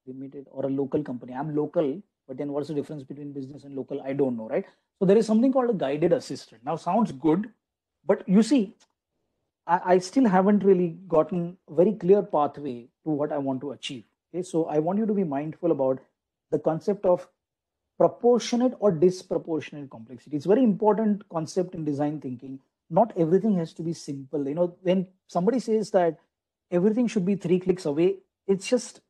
limited or a local company? I'm local, but then what's the difference between business and local? I don't know, right? So there is something called a guided assistant. Now sounds good, but you see, I still haven't really gotten a very clear pathway to what I want to achieve. Okay, so I want you to be mindful about the concept of proportionate or disproportionate complexity. It's a very important concept in design thinking. Not everything has to be simple. When somebody says that everything should be 3 clicks away, it's just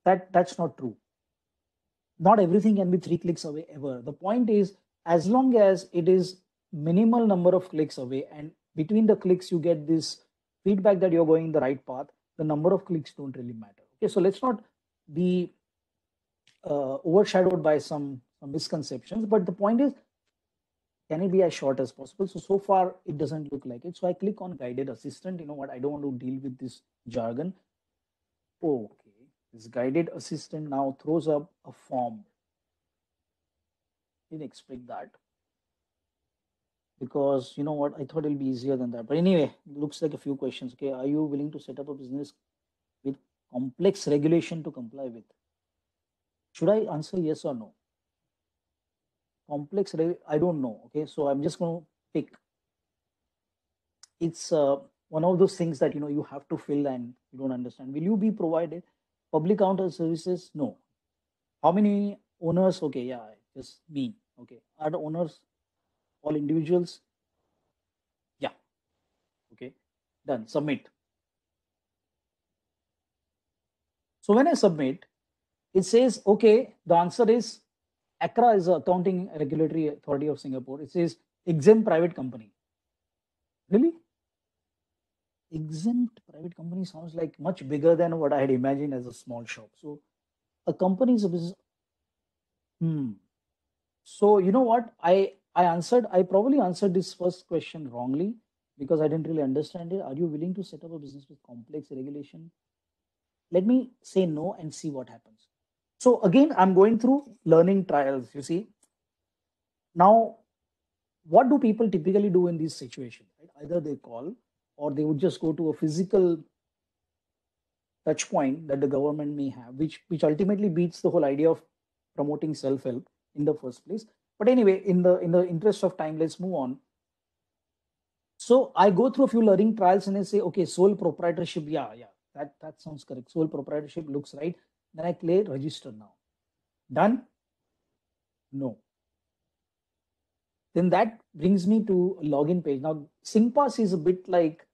that's not true. Not everything can be 3 clicks away ever. The point is, as long as it is minimal number of clicks away, and between the clicks you get this feedback that you're going the right path, the number of clicks don't really matter. Okay, so let's not be overshadowed by some misconceptions, but the point is, can it be as short as possible? So far it doesn't look like it. So I click on guided assistant. You know what, I don't want to deal with this jargon. Okay, this guided assistant now throws up a form. Didn't expect that, because you know what, I thought it'll be easier than that. But anyway, looks like a few questions. Okay, are you willing to set up a business with complex regulation to comply with? Should I answer yes or no? Complex, I don't know. Okay, so I'm just going to pick. It's one of those things that you have to fill and you don't understand. Will you be provided public counter services? No. How many owners? Okay, yeah, just me. Okay, are the owners all individuals? Yeah. Okay, done. Submit. So when I submit, it says, okay, the answer is ACRA is the Accounting Regulatory Authority of Singapore. It says exempt private company. Really? Exempt private company sounds like much bigger than what I had imagined as a small shop. So a company is a business. So you know what? I probably answered this first question wrongly because I didn't really understand it. Are you willing to set up a business with complex regulation? Let me say no and see what happens. So again, I'm going through learning trials, you see. Now, what do people typically do in these situations? Right? Either they call or they would just go to a physical touch point that the government may have, which ultimately beats the whole idea of promoting self-help in the first place. But anyway, in the interest of time, let's move on. So I go through a few learning trials and I say, okay, sole proprietorship, yeah, that sounds correct. Sole proprietorship looks right. Then I click register now. Done? No. Then that brings me to a login page. Now, SingPass is a bit like,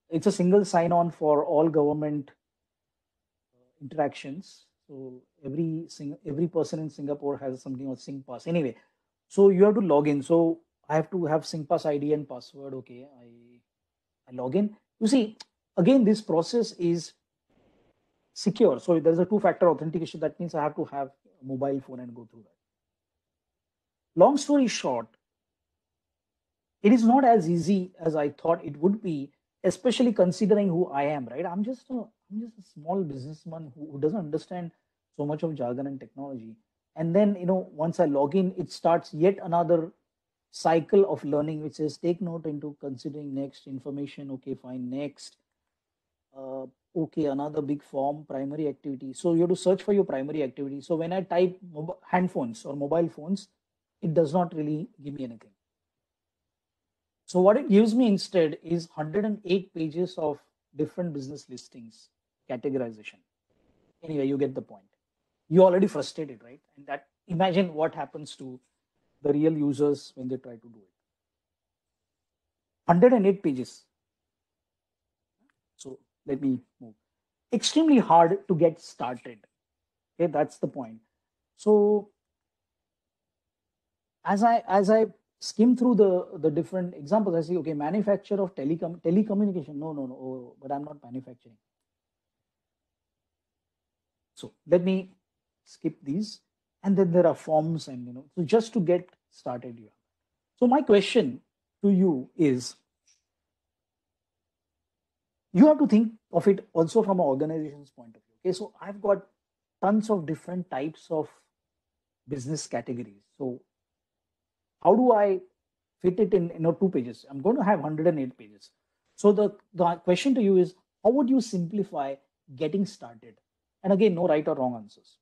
it's a single sign-on for all government interactions. So every person in Singapore has something called SingPass. Anyway, so you have to log in. So I have to have SingPass ID and password. Okay, I log in. You see, again, this process is secure. So there's a two-factor authentication. That means I have to have a mobile phone and go through that. Long story short, it is not as easy as I thought it would be, especially considering who I am, right? I'm just a small businessman who doesn't understand so much of jargon and technology. And then, once I log in, it starts yet another cycle of learning, which says take note into considering next information. Okay, fine, next. Okay, another big form, primary activity. So you have to search for your primary activity. So when I type handphones or mobile phones, it does not really give me anything. So what it gives me instead is 108 pages of different business listings, categorization. Anyway, you get the point. You're already frustrated, right? And that, imagine what happens to the real users when they try to do it. 108 pages. So let me move. extremely hard to get started. Okay, that's the point. So as I skim through the different examples, I see, okay, manufacture of telecommunication. No, oh, but I'm not manufacturing. So let me skip these. And then there are forms, and so just to get started here. So my question to you is, you have to think of it also from an organization's point of view. Okay, so I've got tons of different types of business categories. So how do I fit it in 2 pages? I'm going to have 108 pages. So the question to you is, how would you simplify getting started? And again, no right or wrong answers.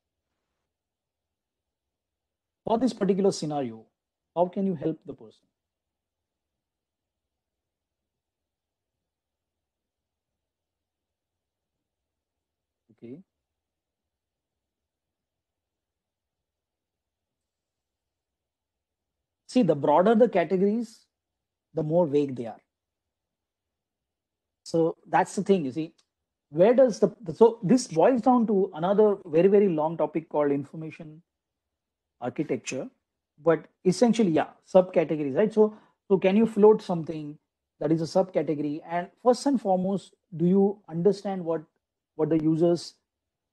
For this particular scenario, how can you help the person? Okay. See, the broader the categories, the more vague they are. So that's the thing, you see. Where does so this boils down to another very, very long topic called information architecture, but essentially, yeah, subcategories, right? So can you float something that is a subcategory? And first and foremost, do you understand what the user's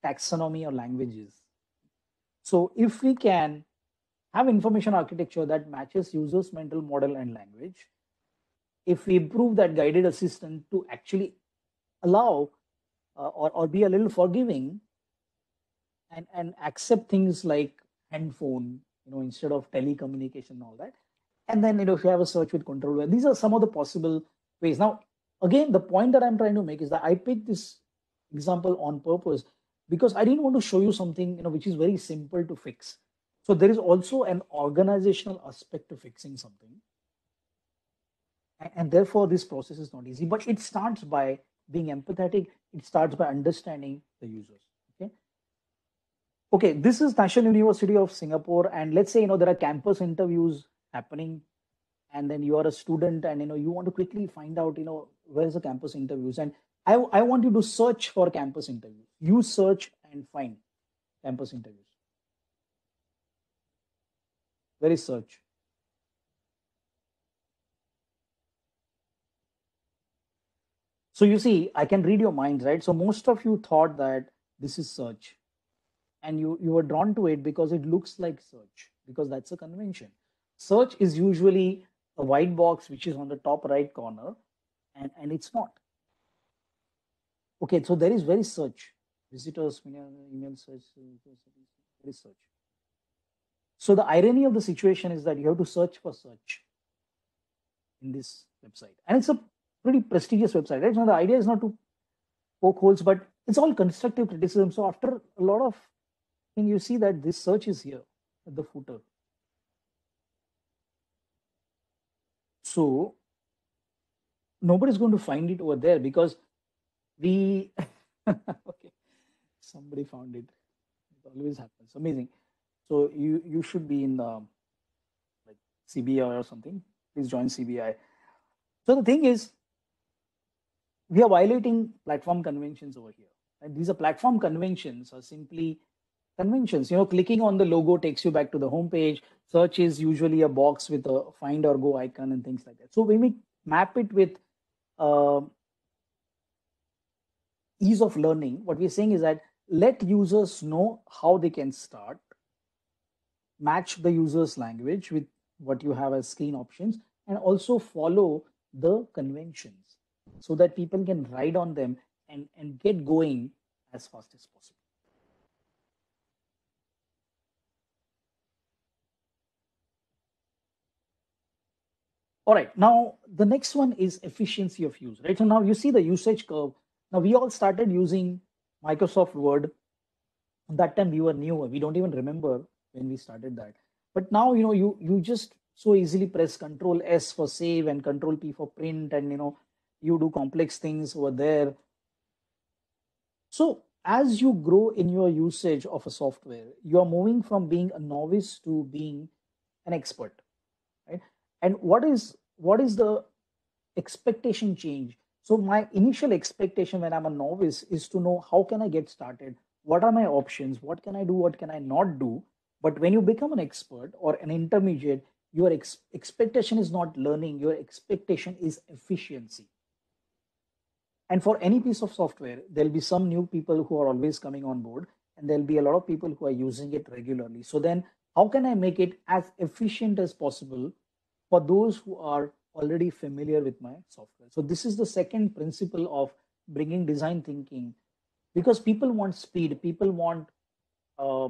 taxonomy or language is? So if we can have information architecture that matches users' mental model and language, if we improve that guided assistant to actually allow or be a little forgiving and accept things like handphone, instead of telecommunication and all that. And then, if you have a search with control, these are some of the possible ways. Now, again, the point that I'm trying to make is that I picked this example on purpose because I didn't want to show you something, which is very simple to fix. So there is also an organizational aspect to fixing something. And therefore, this process is not easy, but it starts by being empathetic. It starts by understanding the users. Okay, this is National University of Singapore, and let's say there are campus interviews happening, and then you are a student, and you want to quickly find out where's the campus interviews, and I want you to search for campus interviews. You search and find campus interviews. Where is search? So you see, I can read your minds, right? So most of you thought that this is search, and you were drawn to it because it looks like search, because that's a convention. Search is usually a white box which is on the top right corner, and it's not. Okay, so there is very search. Visitors, email search, there is search. So the irony of the situation is that you have to search for search in this website. And it's a pretty prestigious website, right? So the idea is not to poke holes, but it's all constructive criticism. So after a lot of, you see that this search is here at the footer. So nobody's going to find it over there because we, okay, somebody found it. It always happens. Amazing. So you should be in the like CBI or something. Please join CBI. So the thing is, we are violating platform conventions over here. And these are platform conventions are simply conventions. Clicking on the logo takes you back to the home page. Search is usually a box with a find or go icon and things like that. So when we map it with ease of learning, what we're saying is that let users know how they can start, match the user's language with what you have as screen options, and also follow the conventions so that people can ride on them and get going as fast as possible. All right, now the next one is efficiency of use, right? So now you see the usage curve. Now we all started using Microsoft Word. That time we were new. We don't even remember when we started that. But now, you just so easily press Control S for save and Control P for print, and you do complex things over there. So as you grow in your usage of a software, you are moving from being a novice to being an expert, right? And what is the expectation change? So my initial expectation when I'm a novice is to know how can I get started? What are my options? What can I do? What can I not do? But when you become an expert or an intermediate, your expectation is not learning, your expectation is efficiency. And for any piece of software, there'll be some new people who are always coming on board, and there'll be a lot of people who are using it regularly. So then, how can I make it as efficient as possible for those who are already familiar with my software? So this is the second principle of bringing design thinking, because people want speed, people want uh,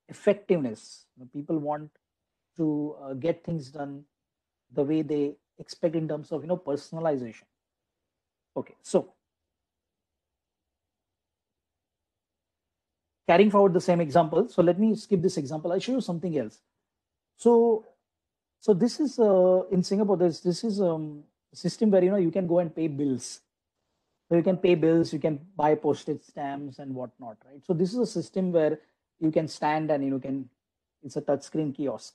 effectiveness, people want to get things done the way they expect in terms of personalization. Okay, so carrying forward the same example. So let me skip this example. I'll show you something else. So, so this is in Singapore. This is a system where you can go and pay bills. So you can pay bills, you can buy postage stamps and whatnot, right? So this is a system where you can stand and it's a touchscreen kiosk.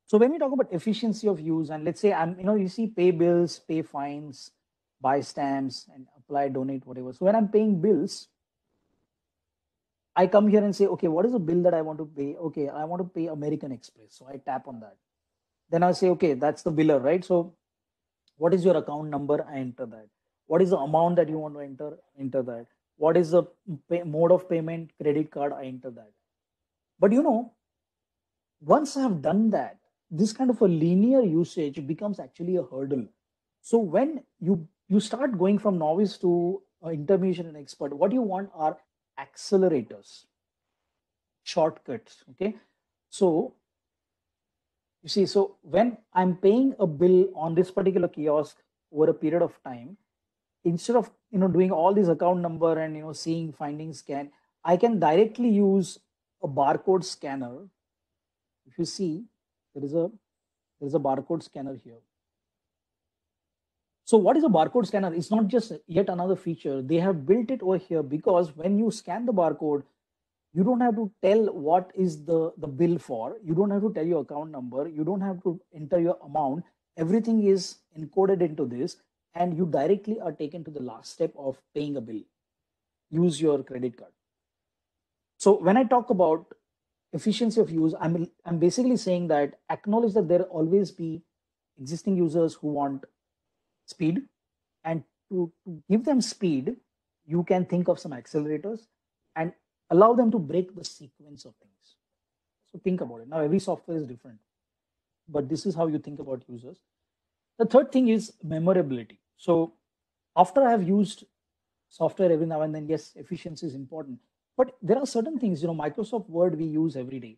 So when we talk about efficiency of use, and let's say you see pay bills, pay fines, buy stamps, and apply, donate, whatever. So when I'm paying bills, I come here and say, okay, what is the bill that I want to pay? Okay, I want to pay American Express. So I tap on that. Then I say, okay, that's the biller, right? So what is your account number? I enter that. What is the amount that you want to enter? Enter that. What is the mode of payment? Credit card? I enter that. But once I have done that, this kind of a linear usage becomes actually a hurdle. So when you start going from novice to intermediate and expert, what you want are accelerators, shortcuts. Okay, so you see, so when I'm paying a bill on this particular kiosk over a period of time, instead of doing all these account number and seeing finding scan, I can directly use a barcode scanner. If you see, there is a barcode scanner here. So what is a barcode scanner? It's not just yet another feature. They have built it over here because when you scan the barcode, you don't have to tell what is the bill for. You don't have to tell your account number. You don't have to enter your amount. Everything is encoded into this, and you directly are taken to the last step of paying a bill. Use your credit card. So when I talk about efficiency of use, I'm basically saying that acknowledge that there always be existing users who want speed, and to give them speed, you can think of some accelerators and allow them to break the sequence of things. So think about it. Now every software is different, but this is how you think about users. The third thing is memorability. So after I have used software every now and then, yes, efficiency is important, but there are certain things, Microsoft Word we use every day,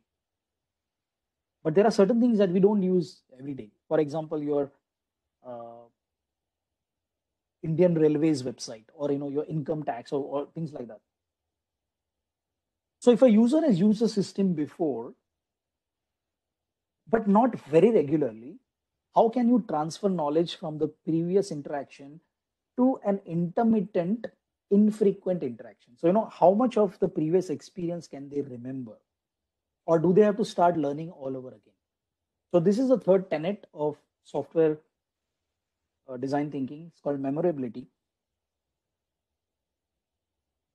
but there are certain things that we don't use every day. For example, your Indian Railways website, or your income tax, or things like that. So if a user has used a system before, but not very regularly, how can you transfer knowledge from the previous interaction to an intermittent, infrequent interaction? So how much of the previous experience can they remember, or do they have to start learning all over again? So this is the third tenet of software design thinking. It's called memorability.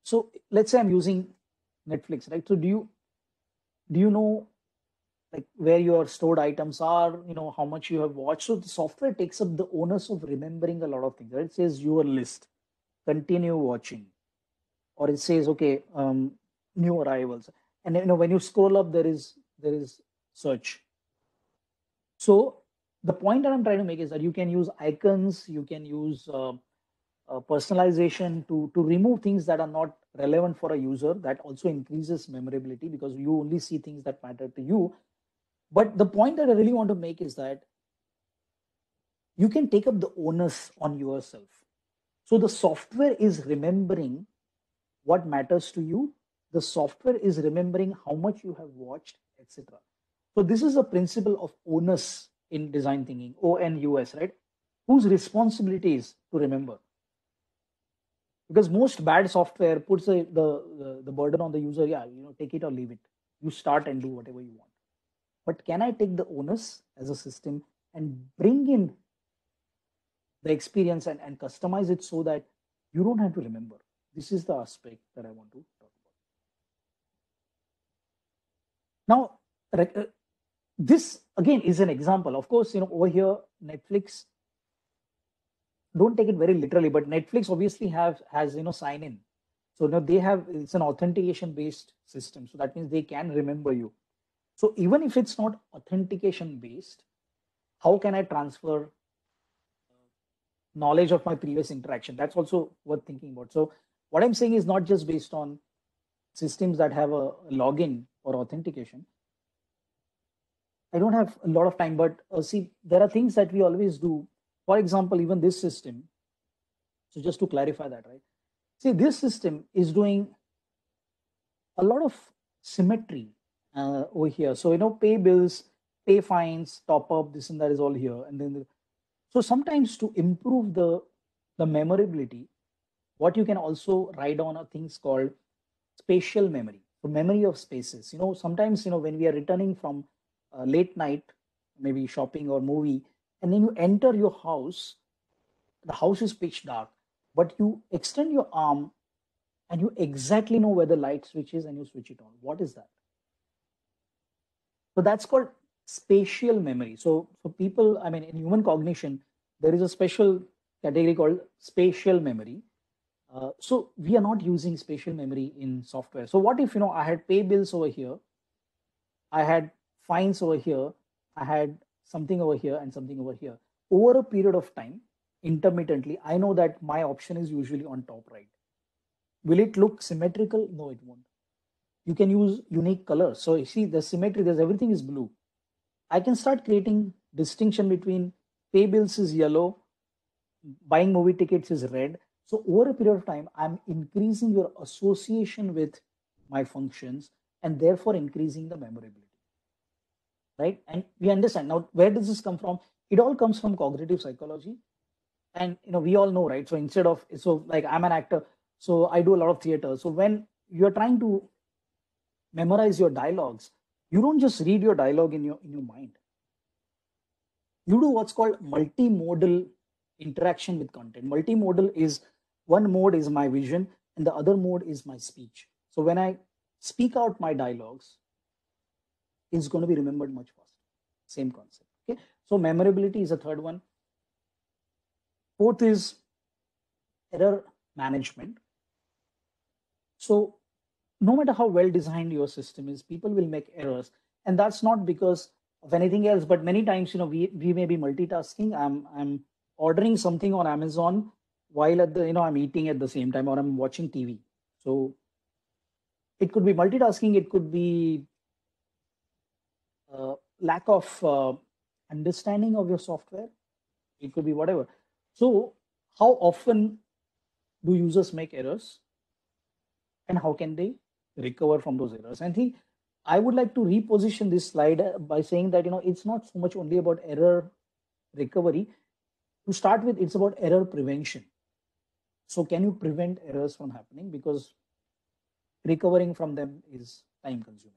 So let's say I'm using Netflix, right? So do you know like where your stored items are, how much you have watched? So the software takes up the onus of remembering a lot of things, right? It says your list, continue watching, or it says, okay, new arrivals. And when you scroll up, there is search. So the point that I'm trying to make is that you can use icons, you can use personalization to remove things that are not relevant for a user. That also increases memorability because you only see things that matter to you. But the point that I really want to make is that you can take up the onus on yourself. So the software is remembering what matters to you. The software is remembering how much you have watched, etc. So this is a principle of onus in design thinking, ONUS, right? Whose responsibility is to remember? Because most bad software puts the burden on the user. Yeah, take it or leave it. You start and do whatever you want. But can I take the onus as a system and bring in the experience and customize it so that you don't have to remember. This is the aspect that I want to talk about. Now, this again is an example. Of course, over here, Netflix, don't take it very literally, but Netflix obviously has sign in. So now they have, it's an authentication based system. So that means they can remember you. So even if it's not authentication based, how can I transfer knowledge of my previous interaction? That's also worth thinking about. So what I'm saying is not just based on systems that have a login or authentication. I don't have a lot of time, but see, there are things that we always do. For example, even this system. So just to clarify that, right? See, this system is doing a lot of symmetry over here. So, pay bills, pay fines, top up, this and that is all here. And then, so sometimes to improve the memorability, what you can also write on are things called spatial memory. So memory of spaces. Sometimes, when we are returning from late night, maybe shopping or movie, and then you enter your house, the house is pitch dark, but you extend your arm and you exactly know where the light switch is and you switch it on. What is that? So that's called spatial memory. So for people, I mean, in human cognition, there is a special category called spatial memory. So we are not using spatial memory in software. So what if, I had pay bills over here, I had fines over here, I had something over here and something over here. Over a period of time, intermittently, I know that my option is usually on top right. Will it look symmetrical? No, it won't. You can use unique colors. So you see the symmetry, everything is blue. I can start creating distinction between pay bills is yellow, buying movie tickets is red. So over a period of time, I'm increasing your association with my functions and therefore increasing the memorability. Right? And we understand now, where does this come from? It all comes from cognitive psychology. And we all know, right? So instead of, so like I'm an actor, so I do a lot of theater. So when you're trying to memorize your dialogues, you don't just read your dialogue in your mind. You do what's called multimodal interaction with content. Multimodal is one mode is my vision and the other mode is my speech. So when I speak out my dialogues, it's going to be remembered much faster. Same concept. Okay. So memorability is a third one. Fourth is error management. So no matter how well designed your system is, people will make errors. And that's not because of anything else, but many times, we may be multitasking. I'm ordering something on Amazon while I'm eating at the same time, or I'm watching TV. So it could be multitasking. It could be lack of understanding of your software. It could be whatever. So how often do users make errors and how can they recover from those errors? I think I would like to reposition this slide by saying that, it's not so much only about error recovery. To start with, it's about error prevention. So can you prevent errors from happening? Because recovering from them is time consuming.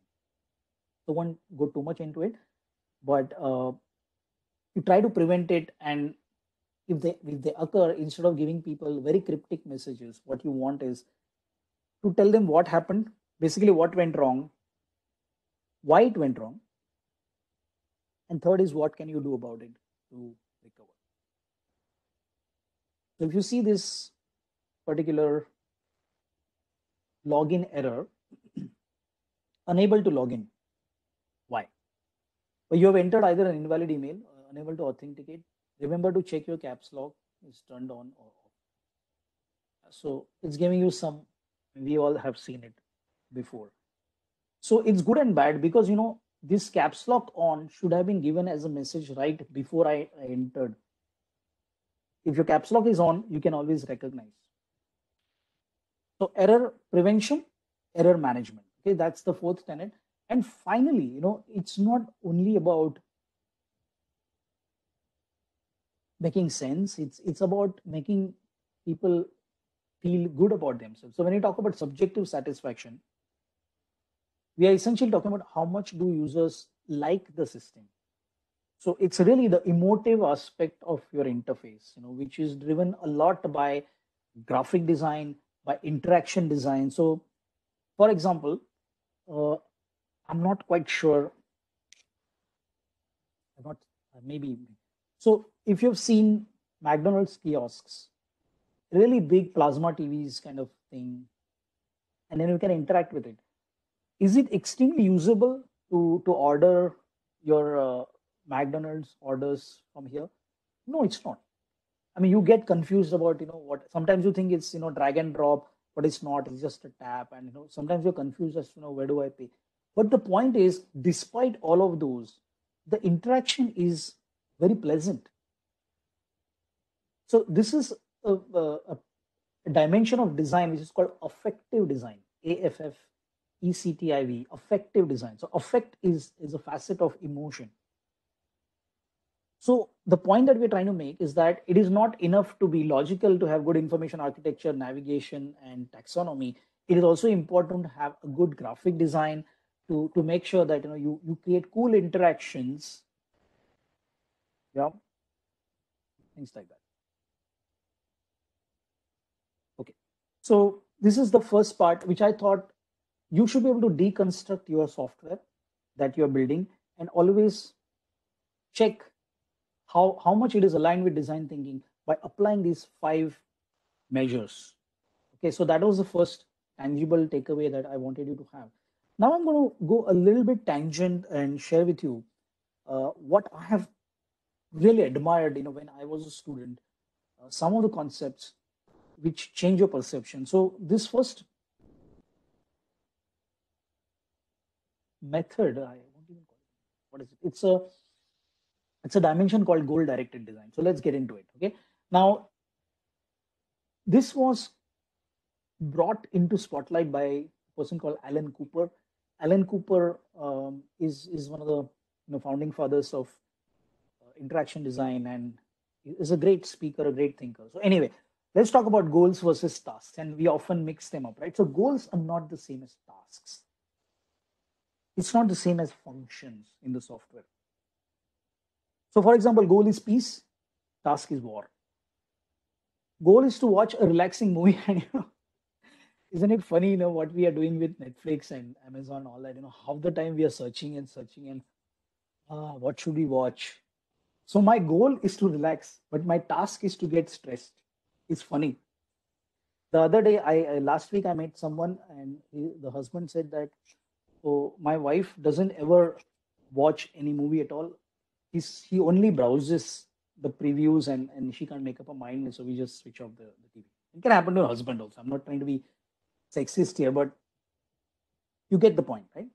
So won't go too much into it, but you try to prevent it. And if they occur, instead of giving people very cryptic messages, what you want is to tell them what happened, basically what went wrong, why it went wrong, and third is what can you do about it to recover. So if you see this particular login error, unable to log in, why? Well, you have entered either an invalid email, unable to authenticate. Remember to check your caps lock is turned on or off. So it's giving you some, we all have seen it before. So it's good and bad because, this caps lock on should have been given as a message right before I entered. If your caps lock is on, you can always recognize. So error prevention, error management. Okay, that's the fourth tenet. And finally, it's not only about making sense. It's about making people feel good about themselves. So when you talk about subjective satisfaction, we are essentially talking about how much do users like the system. So it's really the emotive aspect of your interface, which is driven a lot by graphic design, by interaction design. So, for example, uh, I'm not quite sure. I'm not maybe. So, if you've seen McDonald's kiosks, really big plasma TVs kind of thing, and then you can interact with it. Is it extremely usable to order your McDonald's orders from here? No, it's not. I mean, you get confused about, what sometimes you think it's, drag and drop, but it's not, it's just a tap. And, sometimes you're confused as to, where do I pay? But the point is, despite all of those, the interaction is very pleasant. So this is a dimension of design, which is called affective design, AFFECTIV, affective design. So affect is a facet of emotion. So the point that we're trying to make is that it is not enough to be logical to have good information architecture, navigation, and taxonomy. It is also important to have a good graphic design to make sure that you create cool interactions. Yeah, things like that. Okay, so this is the first part, which I thought you should be able to deconstruct your software that you're building and always check how much it is aligned with design thinking by applying these 5 measures. Okay, so that was the first tangible takeaway that I wanted you to have. Now I'm going to go a little bit tangent and share with you what I have really admired, when I was a student, some of the concepts which change your perception. So this first method, I won't even call it, what is it? It's a dimension called goal directed design. So let's get into it. Okay, now this was brought into spotlight by a person called Alan Cooper. Alan Cooper is one of the founding fathers of interaction design, and is a great speaker, a great thinker. So anyway, let's talk about goals versus tasks, and we often mix them up, right? So goals are not the same as tasks. It's not the same as functions in the software. So for example, goal is peace, task is war. Goal is to watch a relaxing movie, and isn't it funny, what we are doing with Netflix and Amazon, all that, half the time we are searching and what should we watch? So my goal is to relax, but my task is to get stressed. It's funny. The other day, last week I met someone, and the husband said that, oh, my wife doesn't ever watch any movie at all. He only browses the previews, and she can't make up her mind, so we just switch off the TV. It can happen to a husband also. I'm not trying to be sexist here, but you get the point, right?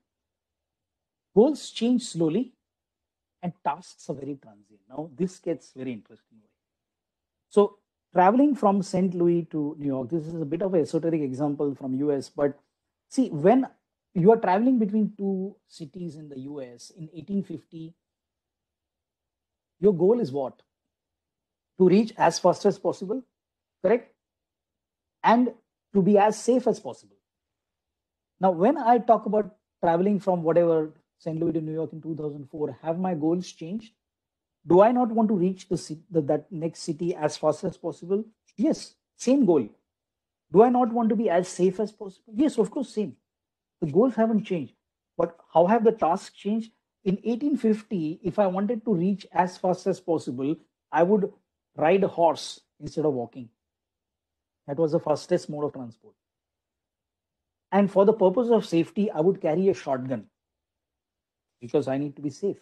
Goals change slowly, and tasks are very transient. Now this gets very interesting. So traveling from St. Louis to New York, this is a bit of an esoteric example from US, but see, when you are traveling between 2 cities in the US in 1850, your goal is what? To reach as fast as possible, correct? And to be as safe as possible. Now, when I talk about traveling from whatever St. Louis to New York in 2004, have my goals changed? Do I not want to reach that next city as fast as possible? Yes, same goal. Do I not want to be as safe as possible? Yes, of course, same. The goals haven't changed. But how have the tasks changed? In 1850, if I wanted to reach as fast as possible, I would ride a horse instead of walking. That was the fastest mode of transport. And for the purpose of safety, I would carry a shotgun because I need to be safe.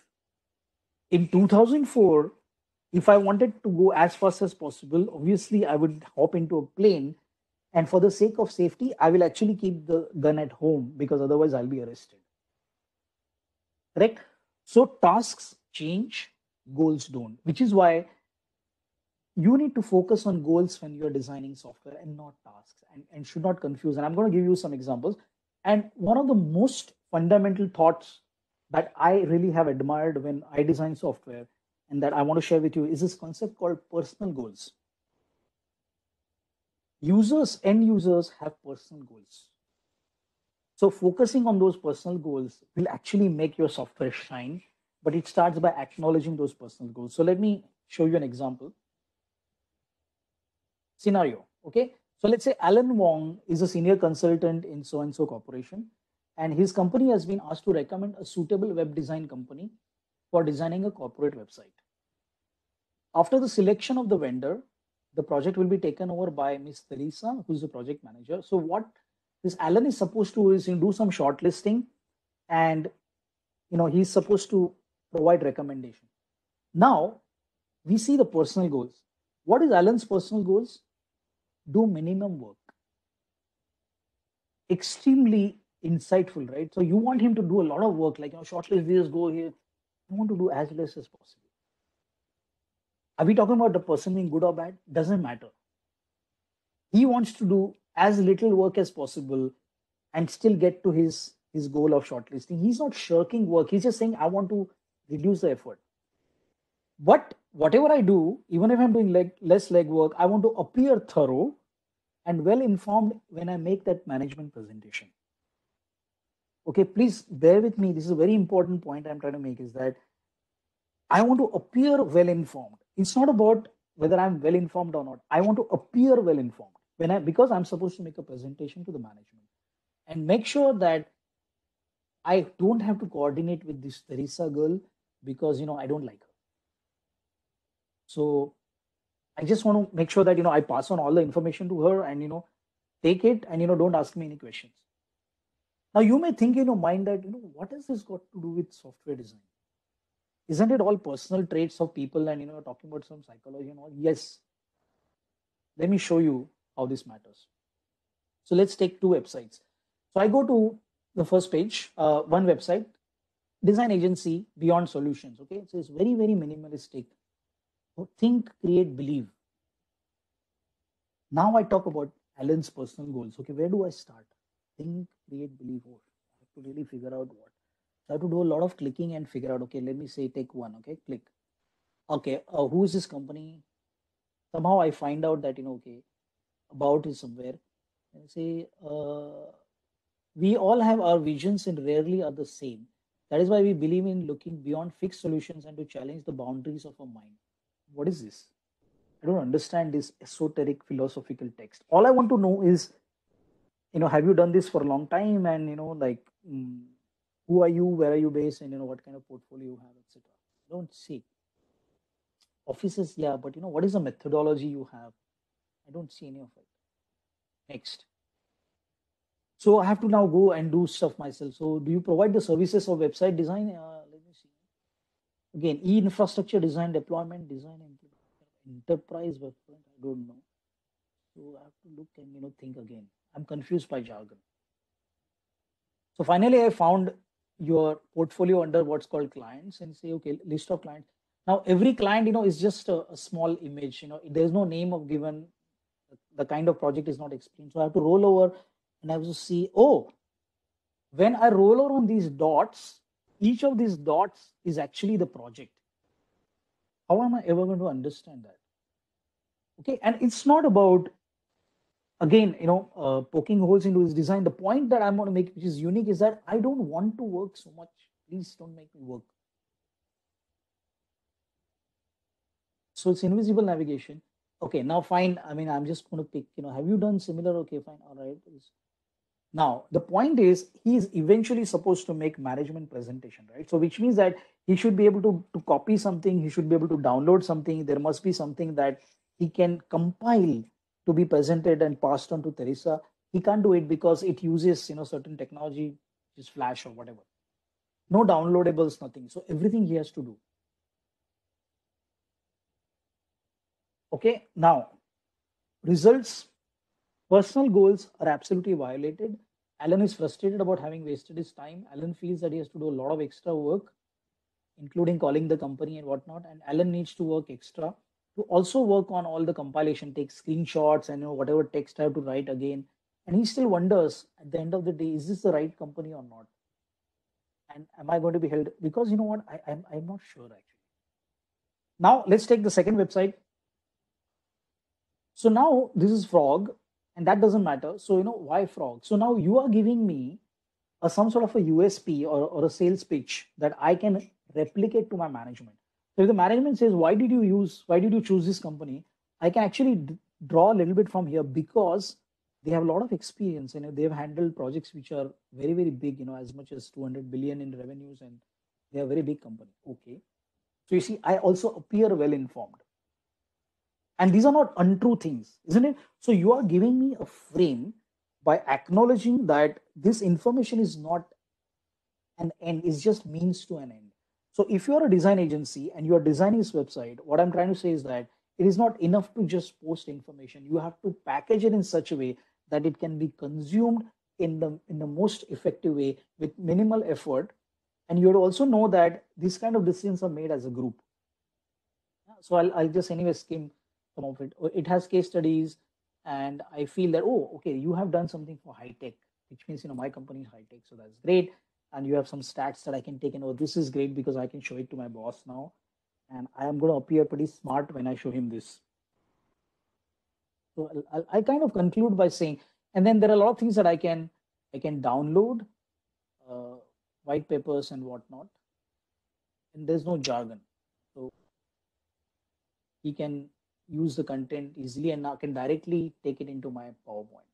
In 2004, if I wanted to go as fast as possible, obviously I would hop into a plane. And for the sake of safety, I will actually keep the gun at home because otherwise I'll be arrested. Correct? So tasks change, goals don't, which is why you need to focus on goals when you're designing software and not tasks, and should not confuse. And I'm going to give you some examples. And one of the most fundamental thoughts that I really have admired when I design software and that I want to share with you is this concept called personal goals. End users have personal goals. So focusing on those personal goals will actually make your software shine. but it starts by acknowledging those personal goals. So let me show you an example. Scenario, okay? So let's say Alan Wong is a senior consultant in so-and-so corporation, and his company has been asked to recommend a suitable web design company for designing a corporate website. After the selection of the vendor, the project will be taken over by Miss Teresa, who's the project manager. So what this Alan is supposed to is do some shortlisting, and he's supposed to provide recommendation. Now we see the personal goals. What is Alan's personal goals? Do minimum work. Extremely insightful, right? So you want him to do a lot of work, like shortlist this, go here. You want to do as less as possible. Are we talking about the person being good or bad? Doesn't matter. He wants to do as little work as possible and still get to his goal of shortlisting. He's not shirking work. He's just saying, I want to reduce the effort. But whatever I do, even if I'm doing less legwork, I want to appear thorough and well informed when I make that management presentation. Okay, please bear with me. This is a very important point I'm trying to make, is that I want to appear well informed. It's not about whether I'm well informed or not. I want to appear well informed because I'm supposed to make a presentation to the management, and make sure that I don't have to coordinate with this Teresa girl because I don't like her. So I just want to make sure that I pass on all the information to her and take it and don't ask me any questions. Now you may think in your mind that what has this got to do with software design? Isn't it all personal traits of people and talking about some psychology and all? Yes. Let me show you how this matters. So let's take two websites. So I go to the first page, one website, design agency Beyond Solutions. Okay, so it's very, very minimalistic. Think, create, believe. Now I talk about Alan's personal goals. Okay, where do I start? Think, create, believe. I have to really figure out what. So I have to do a lot of clicking and figure out, okay, let me say take one, okay, click. Okay, who is this company? Somehow I find out that, okay, about is somewhere. And say, we all have our visions and rarely are the same. That is why we believe in looking beyond fixed solutions and to challenge the boundaries of our mind. What is this? I don't understand this esoteric philosophical text. All I want to know is, have you done this for a long time? And, who are you? Where are you based? And, what kind of portfolio you have, etc. Don't see. Offices, yeah, but, what is the methodology you have? I don't see any of it. Next. So I have to now go and do stuff myself. So do you provide the services of website design? Let me see. Again, e-infrastructure design, deployment, design, enterprise website. I don't know. So I have to look and think again. I'm confused by jargon. So finally, I found your portfolio under what's called clients and say, okay, list of clients. Now every client, is just a small image. There's no name of given. The kind of project is not explained. So I have to roll over and I have to see, oh, when I roll over on these dots, each of these dots is actually the project. How am I ever going to understand that? Okay, and it's not about, again, poking holes into his design. The point that I'm going to make, which is unique, is that I don't want to work so much. Please don't make me work. So it's invisible navigation. Okay, now fine. I mean, I'm just going to pick, have you done similar? Okay, fine. All right. Now, the point is, he is eventually supposed to make management presentation, right? So which means that he should be able to copy something. He should be able to download something. There must be something that he can compile to be presented and passed on to Teresa. He can't do it because it uses, certain technology, just Flash or whatever. No downloadables, nothing. So everything he has to do. Okay, now results. Personal goals are absolutely violated. Alan is frustrated about having wasted his time. Alan feels that he has to do a lot of extra work, including calling the company and whatnot. And Alan needs to work extra to also work on all the compilation, take screenshots and whatever text I have to write again. And he still wonders at the end of the day, is this the right company or not? And am I going to be held? Because what, I'm not sure actually. Now let's take the second website. So now this is Frog. And that doesn't matter. So, why Frog? So now you are giving me some sort of a USP or a sales pitch that I can replicate to my management. So if the management says, why did you choose this company? I can actually draw a little bit from here because they have a lot of experience. They've handled projects which are very, very big, as much as 200 billion in revenues, and they are a very big company. Okay. So you see, I also appear well informed. And these are not untrue things, isn't it? So you are giving me a frame by acknowledging that this information is not an end, is just means to an end. So if you are a design agency and you are designing this website, what I'm trying to say is that it is not enough to just post information. You have to package it in such a way that it can be consumed in the most effective way with minimal effort. And you would also know that these kind of decisions are made as a group. So I'll just anyway skim some of it. It has case studies, and I feel that, oh, okay, you have done something for high tech, which means my company is high tech, so that's great. And you have some stats that I can take, and oh, this is great because I can show it to my boss now, and I am going to appear pretty smart when I show him this. So I kind of conclude by saying, and then there are a lot of things that I can download, white papers and whatnot, and there's no jargon, so he can use the content easily, and I can directly take it into my PowerPoint.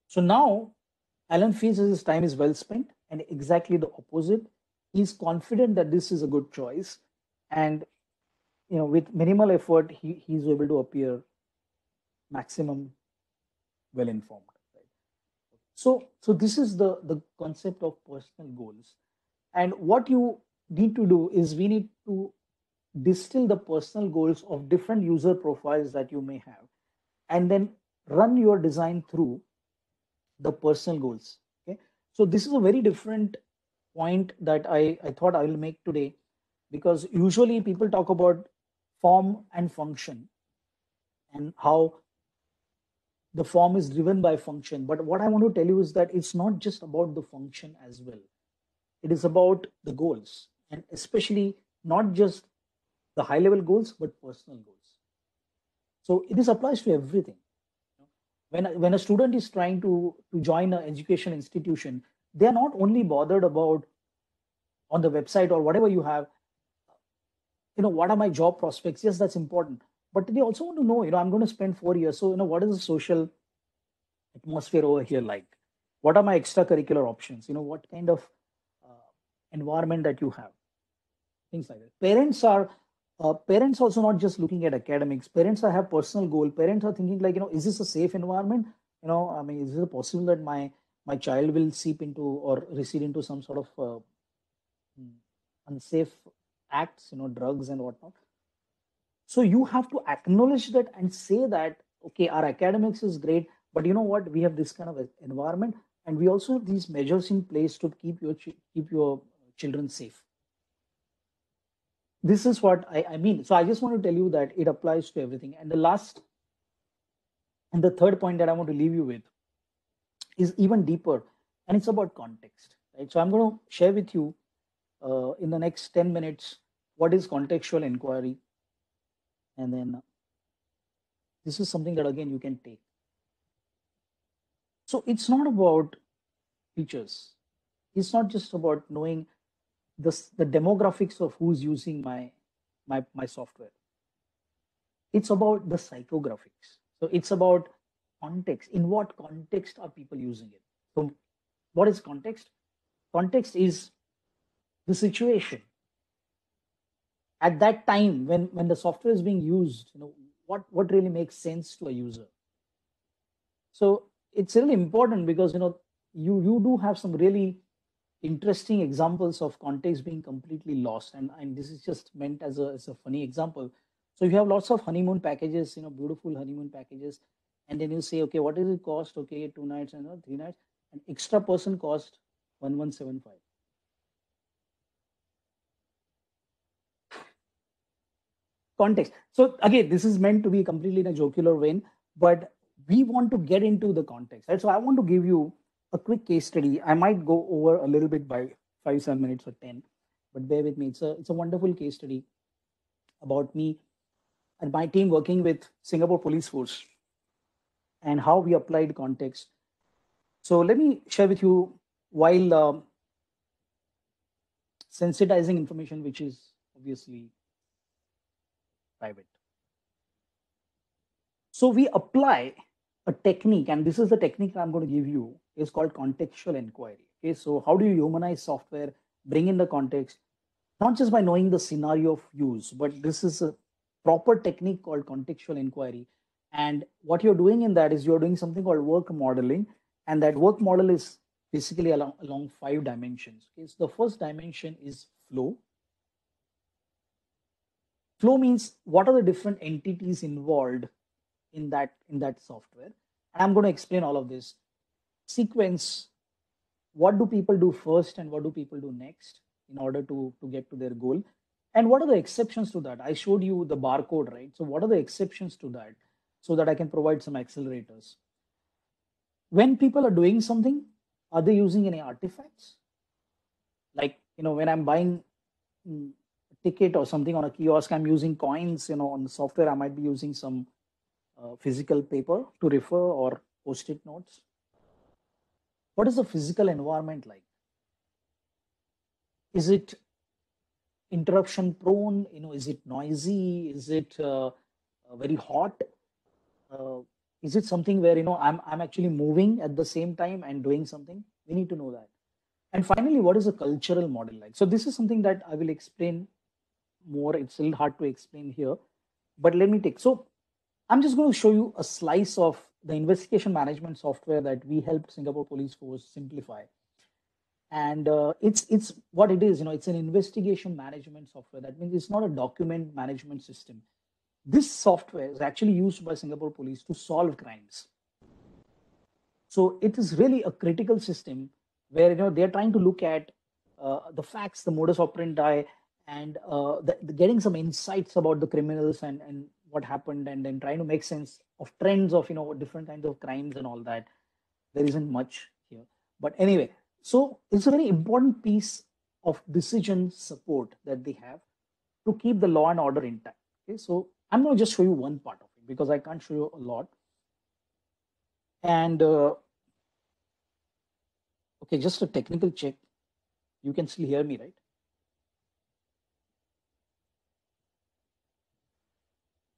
So now Alan feels his time is well spent, and exactly the opposite. He's confident that this is a good choice, and with minimal effort, he's able to appear maximum well informed. Right? So this is the concept of personal goals, and what you need to do is we need to distill the personal goals of different user profiles that you may have, and then run your design through the personal goals. Okay, so this is a very different point that I thought I will make today, because usually people talk about form and function and how the form is driven by function. But what I want to tell you is that it's not just about the function as well. It is about the goals, and especially not just the high level goals, but personal goals. So this applies to everything. When a student is trying to join an education institution, they are not only bothered about on the website or whatever you have, what are my job prospects? Yes, that's important. But they also want to know, I'm going to spend 4 years. So, what is the social atmosphere over here like? What are my extracurricular options? What kind of environment that you have? Things like that. Parents also not just looking at academics. Parents have personal goal. Parents are thinking like, is this a safe environment? Is it possible that my child will seep into or recede into some sort of unsafe acts, drugs and whatnot. So you have to acknowledge that and say that, okay, our academics is great, but you know what? We have this kind of environment, and we also have these measures in place to keep your children safe. This is what I mean. So I just want to tell you that it applies to everything. And the third point that I want to leave you with is even deeper, and it's about context. Right? So I'm going to share with you in the next 10 minutes what is contextual inquiry, and then this is something that again you can take. So it's not about features. It's not just about knowing the demographics of who's using my software. It's about the psychographics. So it's about context. In what context are people using it? So what is context? Context is the situation at that time when the software is being used. What really makes sense to a user. So it's really important because you do have some really interesting examples of context being completely lost, and this is just meant as a funny example. So you have lots of honeymoon packages, beautiful honeymoon packages, and then you say, okay, what does it cost? Okay, 2 nights and 3 nights, an extra person cost 1175. Context. So again, this is meant to be completely in a jocular vein, but we want to get into the context, right? So I want to give you a quick case study. I might go over a little bit by 5-7 minutes or 10, but bear with me. It's a wonderful case study about me and my team working with Singapore Police Force and how we applied context. So let me share with you while sensitizing information which is obviously private. So we apply a technique, and this is the technique I'm going to give you, is called contextual inquiry. Okay, so how do you humanize software, bring in the context, not just by knowing the scenario of use, but this is a proper technique called contextual inquiry. And what you're doing in that is you're doing something called work modeling, and that work model is basically along 5 dimensions. Okay, so the first dimension is flow. Flow means what are the different entities involved in that software, and I'm going to explain all of this. Sequence, what do people do first and what do people do next in order to get to their goal, and what are the exceptions to that? I showed you the barcode, right? So what are the exceptions to that, so that I can provide some accelerators? When people are doing something, are they using any artifacts? Like, when I'm buying a ticket or something on a kiosk, I'm using coins. On the software, I might be using some physical paper to refer or post-it notes. What is the physical environment like? Is it interruption prone? Is it noisy? Is it very hot? Is it something where I'm actually moving at the same time and doing something? We need to know that. And finally, what is a cultural model like? So this is something that I will explain more. It's a little hard to explain here, but let me take. So I'm just going to show you a slice of the investigation management software that we helped Singapore Police Force simplify. And it's what it is. It's an investigation management software. That means it's not a document management system. This software is actually used by Singapore Police to solve crimes. So it is really a critical system where they're trying to look at the facts, the modus operandi, and getting some insights about the criminals and what happened, and then trying to make sense of trends of different kinds of crimes and all that. There isn't much here, but anyway, so it's a very important piece of decision support that they have to keep the law and order intact. Okay, so I'm going to just show you one part of it because I can't show you a lot. And okay, just a technical check. You can still hear me, right?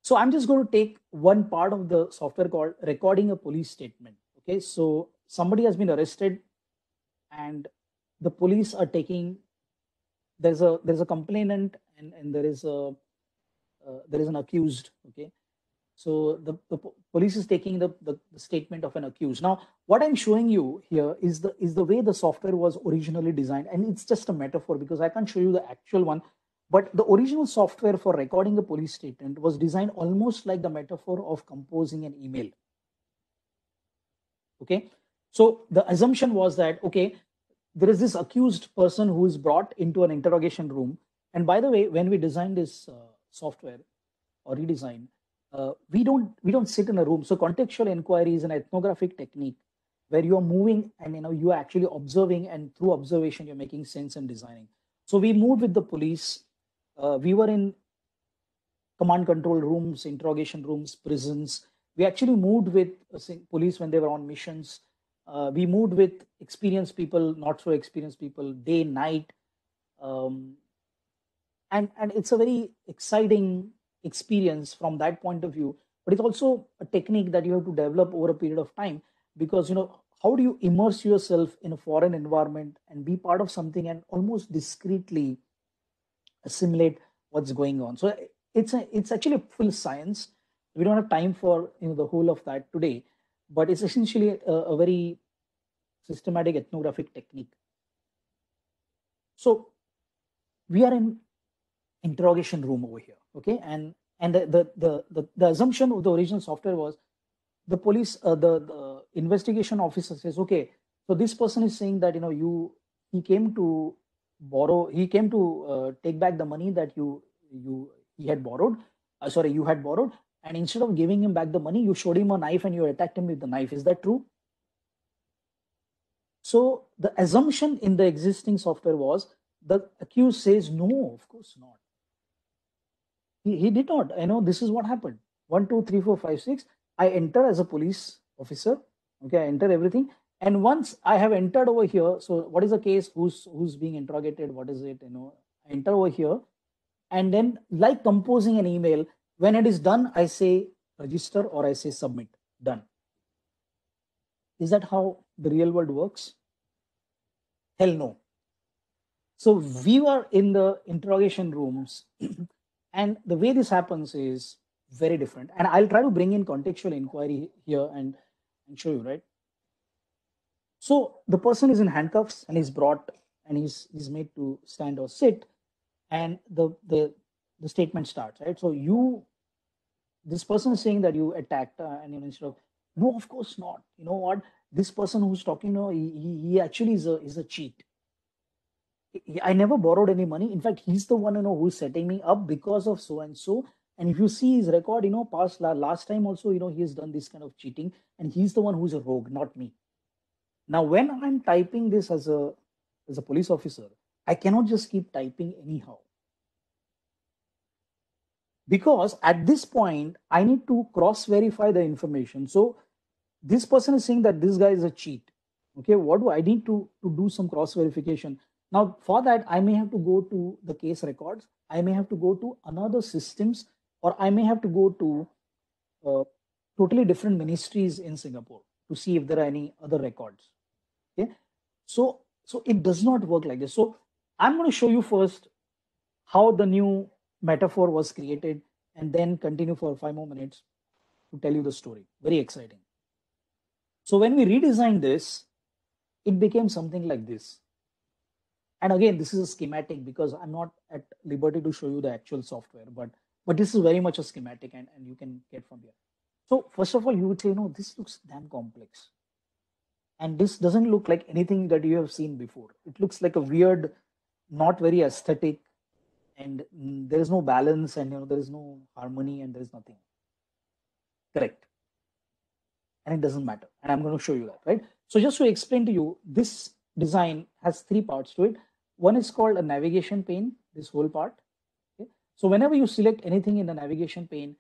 So I'm just going to take one part of the software called recording a police statement. Okay, so somebody has been arrested and the police are taking, there's a complainant and there is an accused. Okay, so the police is taking the statement of an accused. Now, what I'm showing you here is the way the software was originally designed, and it's just a metaphor because I can't show you the actual one. But the original software for recording a police statement was designed almost like the metaphor of composing an email. Okay, so the assumption was that, okay, there is this accused person who is brought into an interrogation room. And by the way, when we designed this software or redesign, we don't sit in a room. So contextual inquiry is an ethnographic technique where you are moving and you are actually observing, and through observation you're making sense and designing. So we moved with the police. We were in command control rooms, interrogation rooms, prisons. We actually moved with police when they were on missions. We moved with experienced people, not so experienced people, day, night. And it's a very exciting experience from that point of view. But it's also a technique that you have to develop over a period of time, because how do you immerse yourself in a foreign environment and be part of something and almost discreetly assimilate what's going on? So it's actually a full science. We don't have time for the whole of that today, but it's essentially a very systematic ethnographic technique. So we are in interrogation room over here, okay, and the assumption of the original software was the police, the investigation officer says, okay, so this person is saying that he came to take back the money that you had borrowed. You had borrowed, and instead of giving him back the money, you showed him a knife and you attacked him with the knife. Is that true? So the assumption in the existing software was the accused says, no, of course not. He did not. This is what happened. 1, 2, 3, 4, 5, 6. I enter as a police officer. Okay, I enter everything. And once I have entered over here, so what is the case? Who's being interrogated? What is it? I enter over here, and then like composing an email, when it is done, I say register or I say submit. Done. Is that how the real world works? Hell no. So we were in the interrogation rooms, and the way this happens is very different. And I'll try to bring in contextual inquiry here and show you, right? So the person is in handcuffs and he's brought and he's made to stand or sit, and the statement starts, right? So this person is saying that you attacked, and instead of, no, of course not. You know what? This person who's talking, he actually is a cheat. I never borrowed any money. In fact, he's the one who's setting me up because of so and so. And if you see his record, past last time also, he has done this kind of cheating, and he's the one who's a rogue, not me. Now, when I'm typing this as a police officer, I cannot just keep typing anyhow. Because at this point, I need to cross-verify the information. So this person is saying that this guy is a cheat. Okay, what do I need to do some cross-verification? Now, for that, I may have to go to the case records. I may have to go to another systems, or I may have to go to totally different ministries in Singapore to see if there are any other records. Okay, so it does not work like this. So I'm going to show you first how the new metaphor was created, and then continue for 5 more minutes to tell you the story. Very exciting. So when we redesigned this, it became something like this. And again, this is a schematic because I'm not at liberty to show you the actual software, but this is very much a schematic, and you can get from here. So first of all, you would say, no, this looks damn complex. And this doesn't look like anything that you have seen before. It looks like a weird, not very aesthetic, and there is no balance, and there is no harmony, and there is nothing. Correct. And it doesn't matter. And I'm going to show you that, right? So just to explain to you, this design has 3 parts to it. One is called a navigation pane, this whole part. Okay? So whenever you select anything in the navigation pane,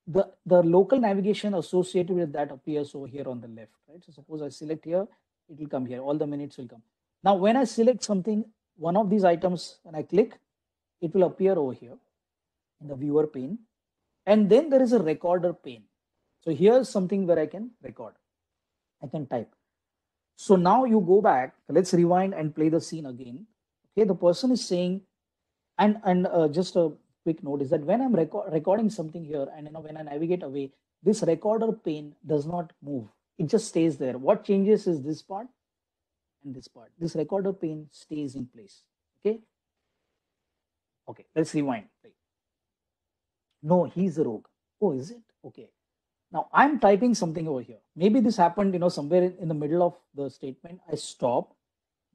the local navigation associated with that appears over here on the left, right? So suppose I select here, it will come here. All the minutes will come. Now, when I select something, one of these items, when I click, it will appear over here in the viewer pane. And then there is a recorder pane. So here's something where I can record. I can type. So now you go back. Let's rewind and play the scene again. Okay, the person is saying, and just a quick note is that when I'm recording something here, and when I navigate away, this recorder pane does not move. It just stays there. What changes is this part and this part. This recorder pane stays in place. Okay. Okay, let's rewind. No, he's a rogue. Oh, is it? Okay. Now I'm typing something over here. Maybe this happened, somewhere in the middle of the statement. I stop.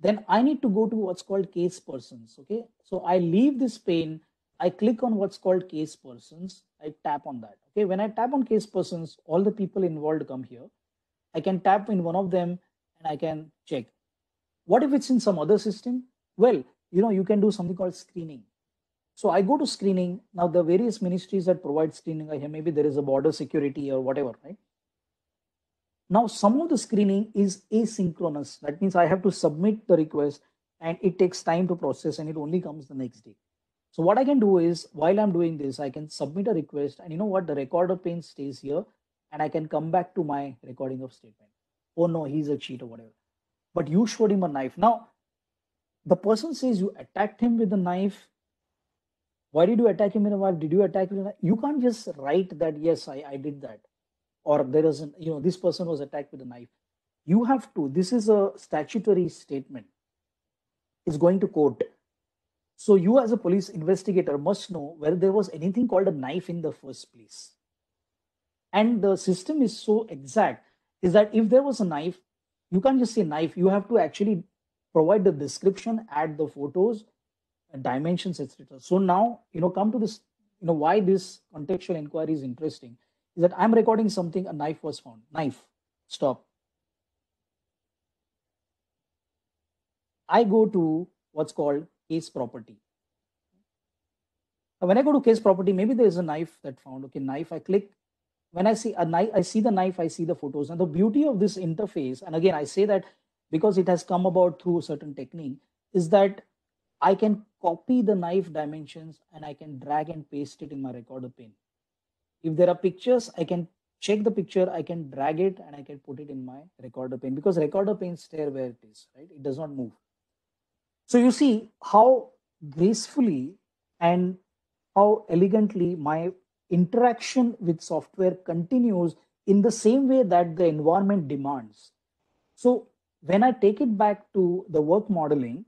Then I need to go to what's called case persons. Okay. So I leave this pane. I click on what's called case persons. I tap on that. Okay. When I tap on case persons, all the people involved come here. I can tap in one of them and I can check. What if it's in some other system? Well, you can do something called screening. So I go to screening. Now the various ministries that provide screening are here. Maybe there is a border security or whatever, right? Now some of the screening is asynchronous. That means I have to submit the request and it takes time to process and it only comes the next day. So what I can do is, while I'm doing this, I can submit a request, and the recorder pane stays here, and I can come back to my recording of statement. Oh no, he's a cheat or whatever. But you showed him a knife. Now the person says you attacked him with a knife. Why did you attack him with a knife? Did you attack him with a knife? You can't just write that, yes, I did that. Or there isn't, this person was attacked with a knife. You have to, this is a statutory statement. It's going to court. So you as a police investigator must know whether there was anything called a knife in the first place. And the system is so exact is that if there was a knife, you can't just say knife. You have to actually provide the description, add the photos, dimensions, etc. So now, come to this, why this contextual inquiry is interesting is that I'm recording something, a knife was found. Knife, stop. I go to what's called case property. Now, when I go to case property, maybe there is a knife that found. Okay, knife, I click. when I see a knife, I see the knife, I see the photos. And the beauty of this interface, and again, I say that because it has come about through a certain technique, is that I can copy the knife dimensions and I can drag and paste it in my recorder pane. If there are pictures, I can check the picture, I can drag it and I can put it in my recorder pane, because recorder pane stays where it is, right? It does not move. So you see how gracefully and how elegantly my interaction with software continues in the same way that the environment demands. So when I take it back to the work modeling,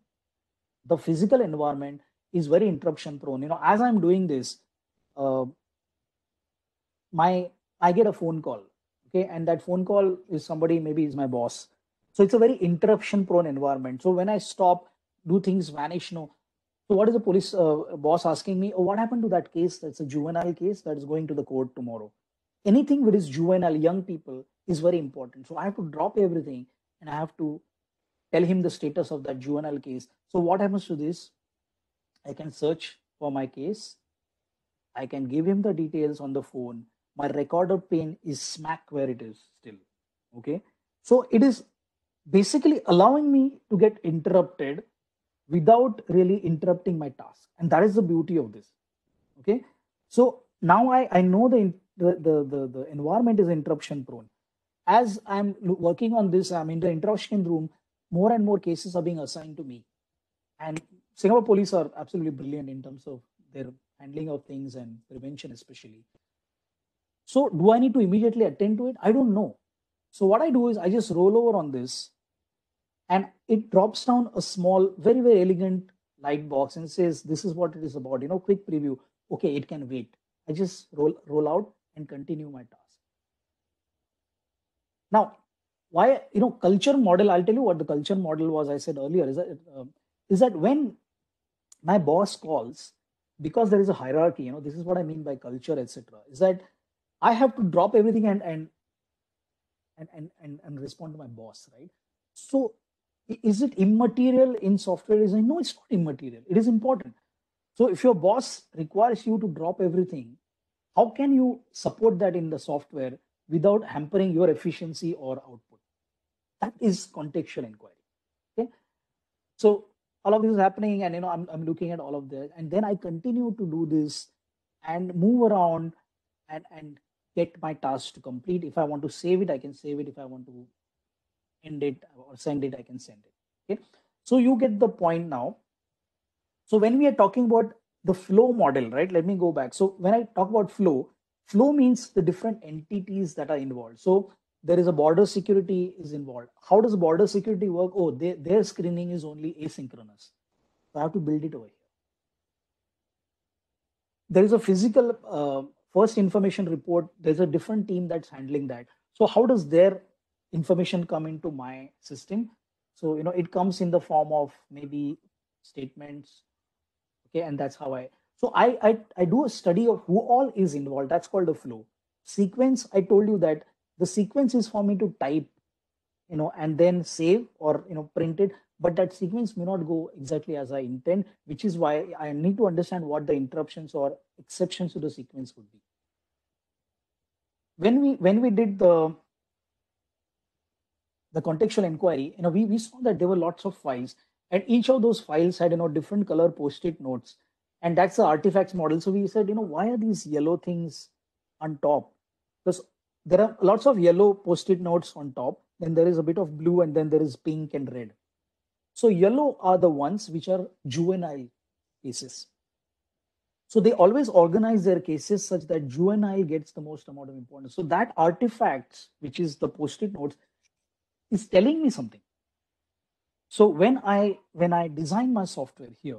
the physical environment is very interruption prone. As I'm doing this, uh, I get a phone call, okay, and that phone call is somebody, maybe is my boss. So it's a very interruption prone environment. So when I stop, do things vanish? No. So what is the police boss asking me? Oh, what happened to that case? That's a juvenile case that is going to the court tomorrow. Anything that is juvenile, young people, is very important. So I have to drop everything and I have to tell him the status of that juvenile case. So what happens to this? I can search for my case. I can give him the details on the phone. My recorder pane is smack where it is still. Okay. So it is basically allowing me to get interrupted without really interrupting my task. And that is the beauty of this. Okay. So now I know the environment is interruption prone. As I'm working on this, I'm in the interruption room, more and more cases are being assigned to me. And Singapore police are absolutely brilliant in terms of their handling of things and prevention, especially. So, do I need to immediately attend to it? I don't know. So, what I do is I just roll over on this and it drops down a small, very, very elegant light box and says, this is what it is about, quick preview. Okay, it can wait. I just roll out and continue my task. Now, why, culture model, I'll tell you what the culture model was, I said earlier, is that when my boss calls, because there is a hierarchy, this is what I mean by culture, etc., is that I have to drop everything and respond to my boss, right? So is it immaterial in software design? No, it's not immaterial. It is important. So if your boss requires you to drop everything, how can you support that in the software without hampering your efficiency or output? That is contextual inquiry. Okay. So all of this is happening, and I'm looking at all of this, and then I continue to do this and move around and get my task to complete. If I want to save it, I can save it. If I want to end it or send it, I can send it. Okay. So you get the point now. So when we are talking about the flow model, right? Let me go back. So when I talk about flow means the different entities that are involved. So there is a border security is involved. How does border security work? Oh, their screening is only asynchronous. So I have to build it over here. There is a physical first information report. There's a different team that's handling that. So how does their information come into my system? So, it comes in the form of maybe statements. Okay, and that's how so I do a study of who all is involved. That's called a flow. Sequence, I told you that the sequence is for me to type, and then save or, print it. But that sequence may not go exactly as I intend, which is why I need to understand what the interruptions or exceptions to the sequence would be. When we did the contextual inquiry, we saw that there were lots of files, and each of those files had, different color post-it notes, and that's the artifacts model. So we said, why are these yellow things on top? Because there are lots of yellow post-it notes on top, then there is a bit of blue, and then there is pink and red. So yellow are the ones which are juvenile cases. So they always organize their cases such that juvenile gets the most amount of importance. So that artifacts, which is the post-it notes, is telling me something. So when I design my software here,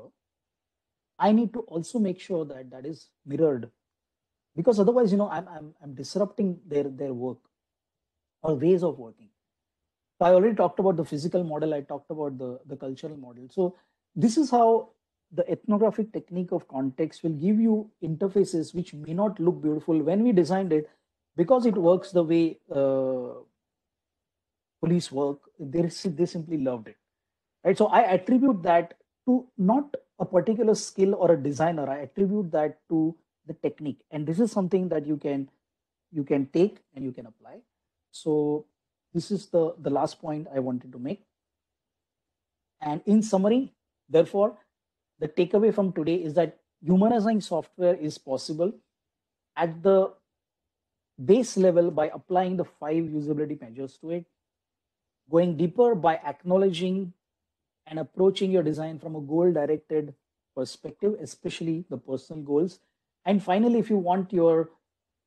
I need to also make sure that that is mirrored, because otherwise, I'm disrupting their work or ways of working. So I already talked about the physical model. I talked about the cultural model. So this is how the ethnographic technique of context will give you interfaces which may not look beautiful when we designed it, because it works the way police work. They simply loved it, right? So I attribute that to not a particular skill or a designer. I attribute that to the technique, and this is something that you can you can take and you can apply. So this is the last point I wanted to make. And in summary, therefore, the takeaway from today is that humanizing software is possible at the base level by applying the 5 usability measures to it, going deeper by acknowledging and approaching your design from a goal directed perspective, especially the personal goals. And finally, if you want your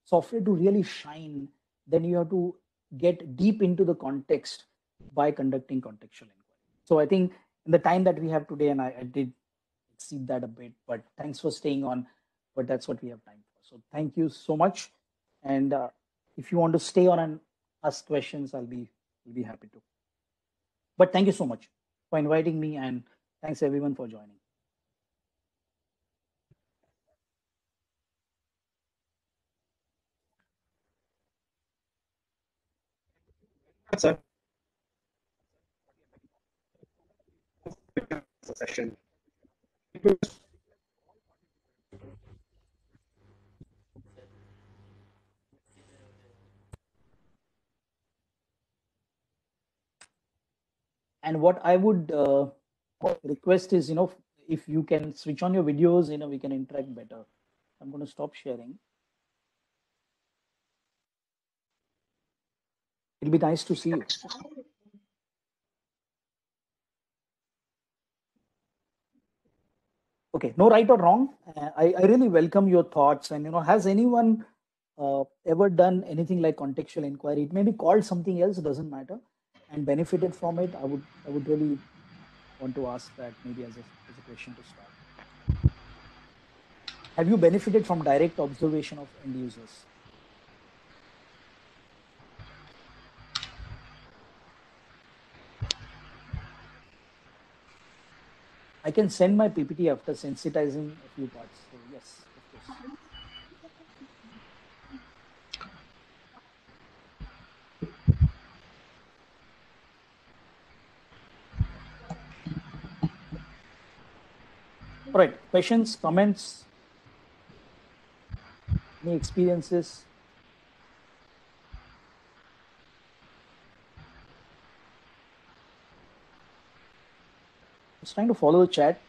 software to really shine, then you have to get deep into the context by conducting contextual inquiry. So I think in the time that we have today, and I did exceed that a bit, but thanks for staying on. But that's what we have time for. So thank you so much. And if you want to stay on and ask questions, I'll be happy to. But thank you so much for inviting me, and thanks everyone for joining. Sir. Session. And what I would request is, if you can switch on your videos, we can interact better. I'm going to stop sharing. It'll be nice to see you. Okay, no right or wrong. I really welcome your thoughts. And, has anyone ever done anything like contextual inquiry? It may be called something else, doesn't matter, and benefited from it. I would really want to ask that maybe as a question to start. Have you benefited from direct observation of end users? I can send my PPT after sensitizing a few parts. So yes, of course. All right, questions, comments, any experiences? I was trying to follow the chat,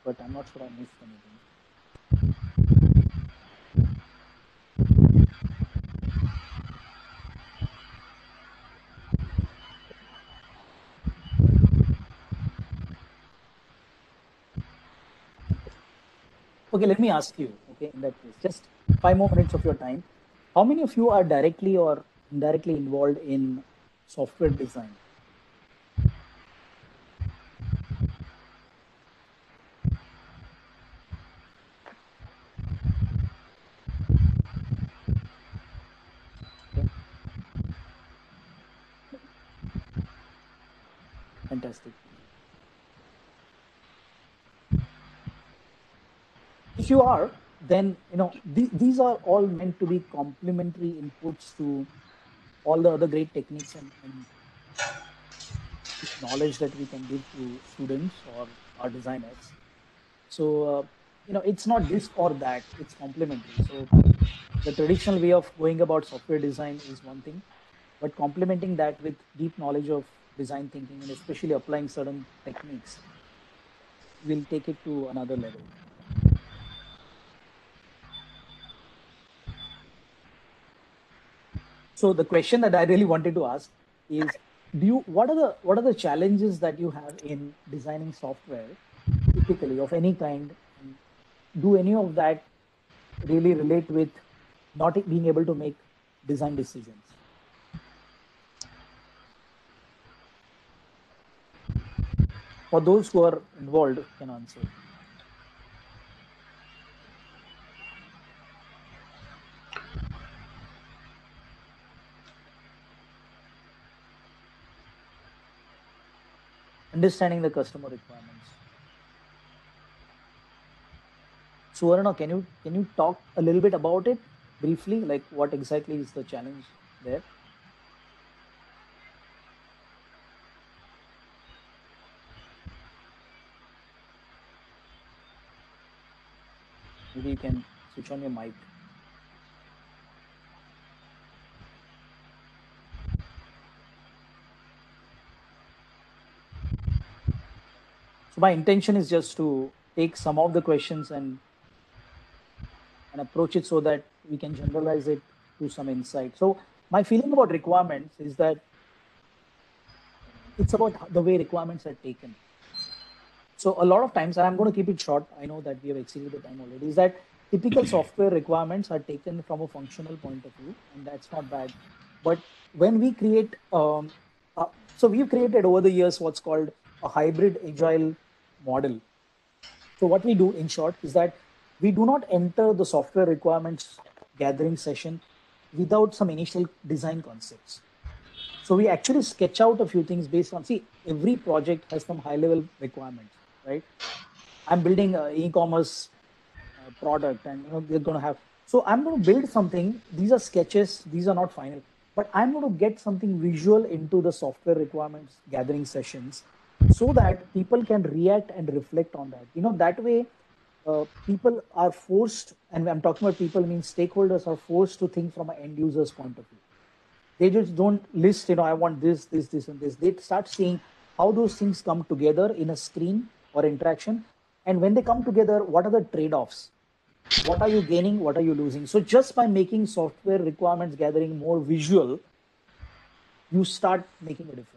but I'm not sure I missed anything. Okay, let me ask you, okay, in that case, just 5 more minutes of your time. How many of you are directly or indirectly involved in software design? Okay. Fantastic. If you are, then these are all meant to be complementary inputs to all the other great techniques and knowledge that we can give to students or our designers. So it's not this or that, it's complementary. So the traditional way of going about software design is one thing, but complementing that with deep knowledge of design thinking and especially applying certain techniques will take it to another level. So the question that I really wanted to ask is, what are the challenges that you have in designing software, typically of any kind? And do any of that really relate with not being able to make design decisions? For those who are involved, can answer. Understanding the customer requirements. Suvarna, can you talk a little bit about it briefly? Like what exactly is the challenge there? Maybe you can switch on your mic. So my intention is just to take some of the questions and approach it so that we can generalize it to some insight. So my feeling about requirements is that it's about the way requirements are taken. So a lot of times, and I'm going to keep it short, I know that we have exceeded the time already, is that typical software requirements are taken from a functional point of view, and that's not bad. But when we create, so we've created over the years what's called a hybrid agile model. So what we do in short is that we do not enter the software requirements gathering session without some initial design concepts. So we actually sketch out a few things based on, see, every project has some high level requirements, right? I'm building an e-commerce product and they're going to have, so I'm going to build something. These are sketches. These are not final, but I'm going to get something visual into the software requirements gathering sessions so that people can react and reflect on that. That way people are forced, and I'm talking about people, I mean stakeholders are forced to think from an end user's point of view. They just don't list, I want this, and this. They start seeing how those things come together in a screen or interaction. And when they come together, what are the trade-offs? What are you gaining? What are you losing? So just by making software requirements gathering more visual, you start making a difference.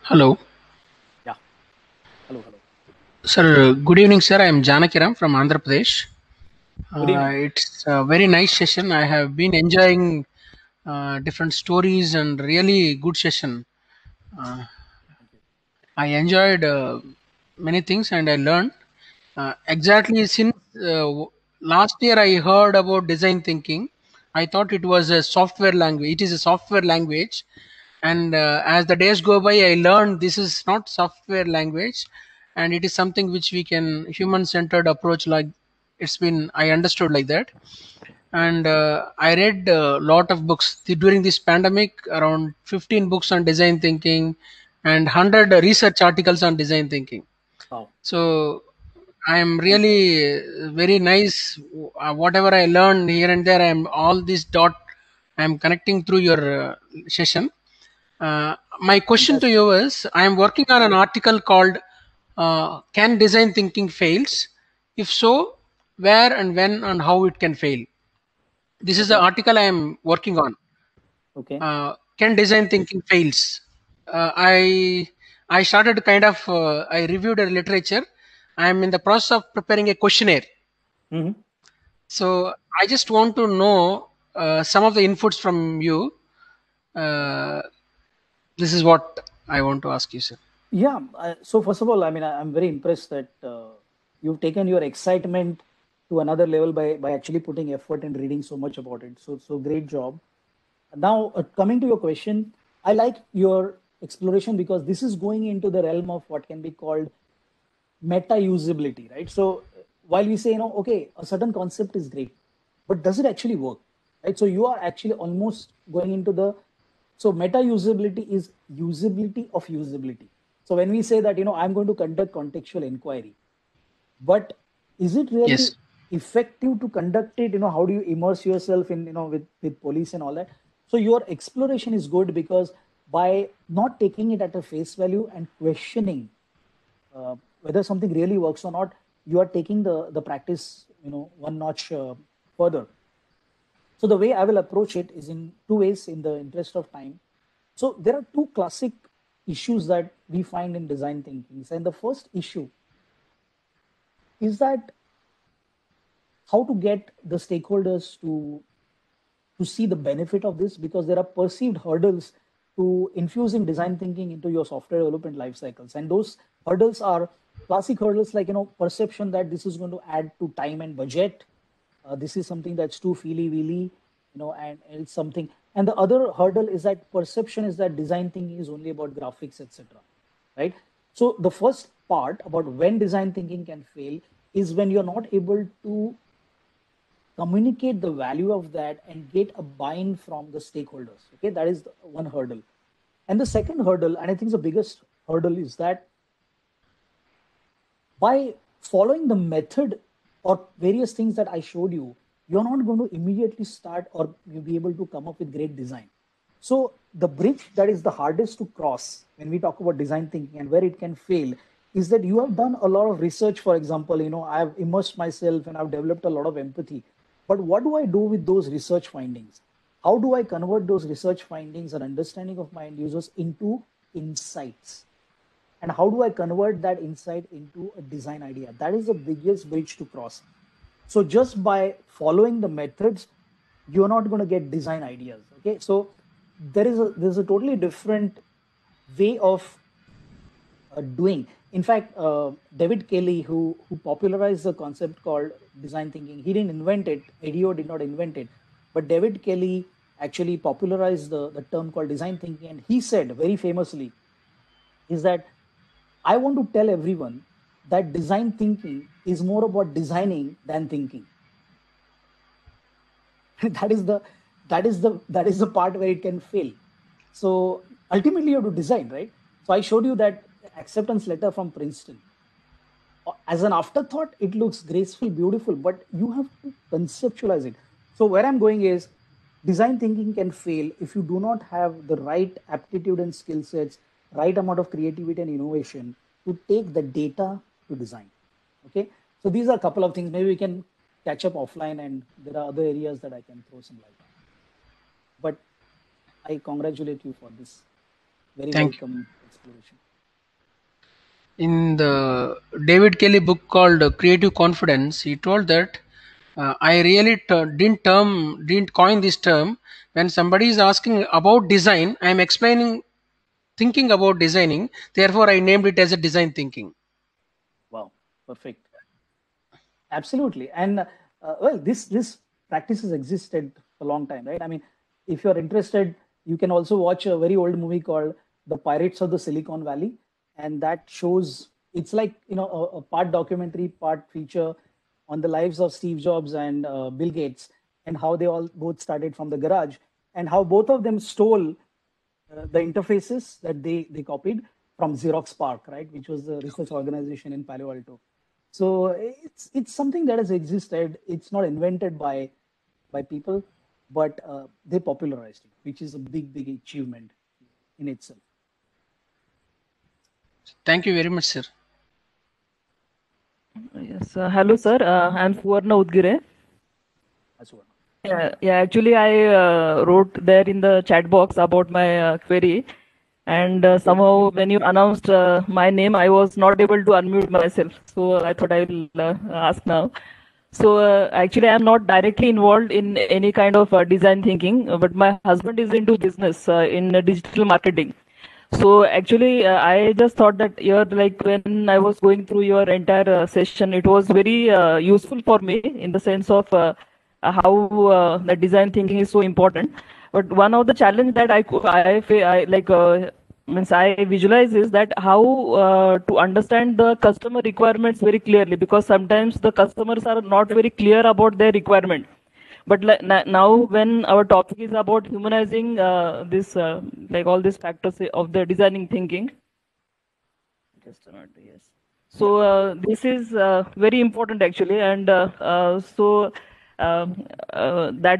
Hello. Yeah. Hello. Sir, good evening, sir. I am Janakiram from Andhra Pradesh. Good evening. It's a very nice session. I have been enjoying different stories and really good session. I enjoyed many things and I learned. Exactly since last year I heard about design thinking. I thought it was a software language. It is a software language, and as the days go by, I learned this is not software language, and it is something which we can human-centered approach. Like it's been, I understood like that, and I read a lot of books during this pandemic. Around 15 books on design thinking, and 100 research articles on design thinking. Wow. So I am really very nice. Whatever I learned here and there, I am all this dot. I am connecting through your session. My question to you is: I am working on an article called "Can Design Thinking Fails? If so, where and when and how it can fail?" This is the article I am working on. Okay. Can design thinking fails? I started kind of I reviewed a literature. I am in the process of preparing a questionnaire. Mm-hmm. So I just want to know some of the inputs from you. This is what I want to ask you, sir. Yeah. So first of all, I mean, I'm very impressed that you've taken your excitement to another level by actually putting effort and reading so much about it. So great job. Now, coming to your question, I like your exploration because this is going into the realm of what can be called meta usability, right? So while we say, okay, a certain concept is great, but does it actually work, right? So you are actually almost going into so meta usability is usability of usability. So when we say that, I'm going to conduct contextual inquiry, but is it really effective to conduct it? How do you immerse yourself in, with police and all that? So your exploration is good because by not taking it at a face value and questioning whether something really works or not, you are taking the practice, one notch further. So the way I will approach it is in two ways in the interest of time. So there are two classic issues that we find in design thinking. And the first issue is that how to get the stakeholders to see the benefit of this, because there are perceived hurdles to infusing design thinking into your software development life cycles. And those hurdles are classic hurdles like, perception that this is going to add to time and budget. This is something that's too feely-weely, and it's something. And the other hurdle is that perception is that design thinking is only about graphics, etc. Right? So the first part about when design thinking can fail is when you're not able to communicate the value of that and get a buy-in from the stakeholders. Okay, that is one hurdle. And the second hurdle, and I think the biggest hurdle, is that by following the method or various things that I showed you, you're not going to immediately start or you'll be able to come up with great design. So the bridge that is the hardest to cross when we talk about design thinking and where it can fail is that you have done a lot of research. For example, I've immersed myself and I've developed a lot of empathy. But what do I do with those research findings? How do I convert those research findings and understanding of my end users into insights? And how do I convert that insight into a design idea? That is the biggest bridge to cross. So just by following the methods, you're not going to get design ideas. Okay, so there's a totally different way of doing. In fact, David Kelly, who popularized the concept called design thinking, he didn't invent it. ADO did not invent it, but David Kelly actually popularized the term called design thinking, and he said very famously, is that I want to tell everyone that design thinking is more about designing than thinking. that is the part where it can fail. So ultimately you have to design, right? So I showed you that acceptance letter from Princeton. As an afterthought, it looks graceful, beautiful, but you have to conceptualize it. So where I'm going is design thinking can fail if you do not have the right aptitude and skill sets, right amount of creativity and innovation to take the data to design. Okay. So these are a couple of things. Maybe we can catch up offline, and there are other areas that I can throw some light on. But I congratulate you for this very Thank you. welcome exploration. In the David Kelly book called Creative Confidence, he told that I really didn't coin this term. When somebody is asking about design, I am explaining thinking about designing. Therefore, I named it as a design thinking. Wow, perfect. Absolutely. And well, this practice has existed for a long time, right? I mean, if you're interested, you can also watch a very old movie called The Pirates of the Silicon Valley, and that shows it's like a part documentary, part feature on the lives of Steve Jobs and Bill Gates, and how they all both started from the garage, and how both of them stole the interfaces that they copied from Xerox PARC, right, which was the research organization in Palo Alto. So it's something that has existed. It's not invented by people, but they popularized it, which is a big achievement in itself. Thank you very much, sir. Yes. Hello, sir. I'm Suvarna Udgire. That's what. Yeah, actually, I wrote there in the chat box about my query, and somehow when you announced my name, I was not able to unmute myself. So I thought I will ask now. So actually, I'm not directly involved in any kind of design thinking, but my husband is into business in digital marketing. So actually, I just thought that like when I was going through your entire session, it was very useful for me in the sense of how the design thinking is so important. But one of the challenge that I visualize is that how to understand the customer requirements very clearly, because sometimes the customers are not very clear about their requirement. But now when our topic is about humanizing this like all these factors of the designing thinking, just a minute, yes. So this is very important actually, and that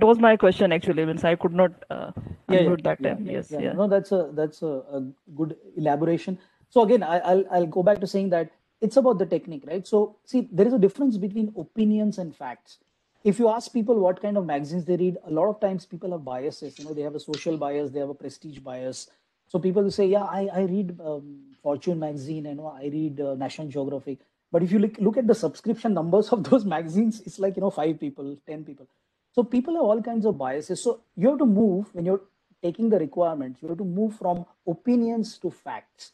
was my question actually. Means I could not unmute that time. Yes, yeah. No, that's a good elaboration. So again, I'll go back to saying that it's about the technique, right? So see, there is a difference between opinions and facts. If you ask people what kind of magazines they read, a lot of times people have biases. They have a social bias, they have a prestige bias. So people will say, yeah, I read Fortune magazine, I read National Geographic. But if you look at the subscription numbers of those magazines, it's like 5 people, 10 people. So people have all kinds of biases. So you have to move when you're taking the requirements. You have to move from opinions to facts.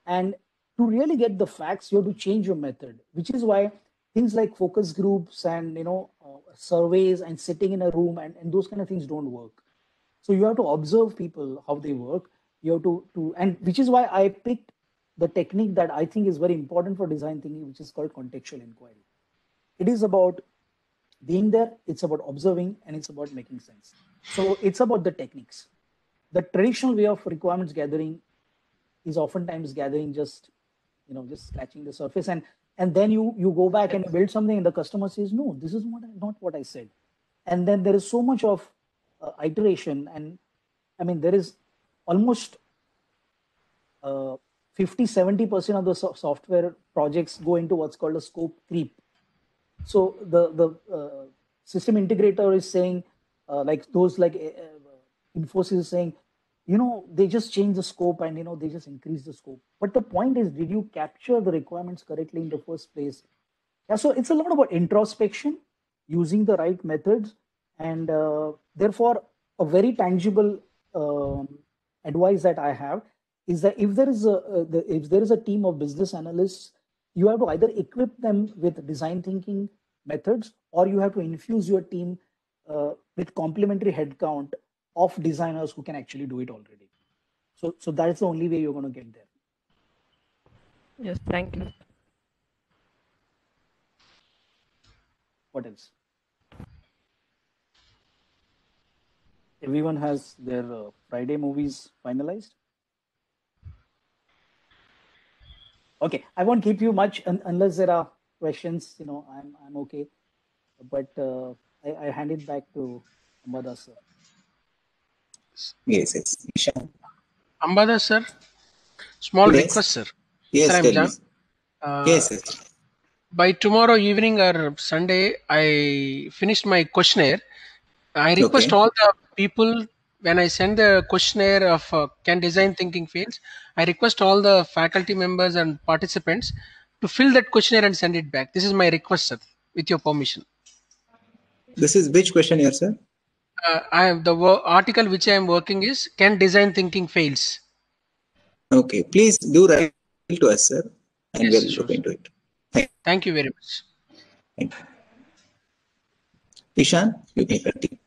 And to really get the facts, you have to change your method, which is why things like focus groups and surveys and sitting in a room and those kind of things don't work. So you have to observe people, how they work. You have to and which is why I picked the technique that I think is very important for design thinking, which is called contextual inquiry. It is about being there, it's about observing, and it's about making sense. So it's about the techniques. The traditional way of requirements gathering is oftentimes gathering just scratching the surface. And and then you go back and build something, and the customer says, no, this is not what I said. And then there is so much of iteration, and I mean, there is almost 50-70% of the software projects go into what's called a scope creep. So the system integrator is saying, like those like Infosys is saying, they just change the scope and, they just increase the scope. But the point is, did you capture the requirements correctly in the first place? Yeah, so it's a lot about introspection, using the right methods, and therefore a very tangible advice that I have is that if there is a team of business analysts, you have to either equip them with design thinking methods, or you have to infuse your team with complementary headcount of designers who can actually do it already. So that's the only way you're going to get there. Yes, thank you. What else? Everyone has their Friday movies finalized? Okay, I won't keep you much unless there are questions. I'm okay, but I hand it back to Ambada sir. Yes, Ishan. Ambada sir, small request, sir. Yes, sir, tell me. Yes, sir. By tomorrow evening or Sunday, I finished my questionnaire. I request all the people, when I send the questionnaire of can design thinking fails, I request all the faculty members and participants to fill that questionnaire and send it back. This is my request, sir, with your permission. This is which questionnaire, sir? The article which I am working is can design thinking fails. Okay, please do write to us, sir, and we'll look into it. Thank you very much. Thank you. Ishan, you may continue.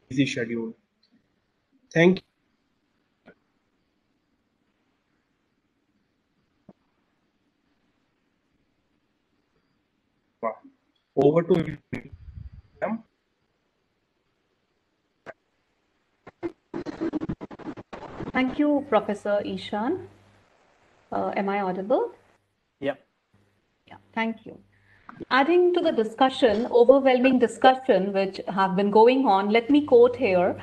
Busy schedule. Thank you. Over to you, ma'am. Thank you, Professor Ishan. Am I audible? Yeah. Yeah, thank you. Adding to the discussion, overwhelming discussion which have been going on, let me quote here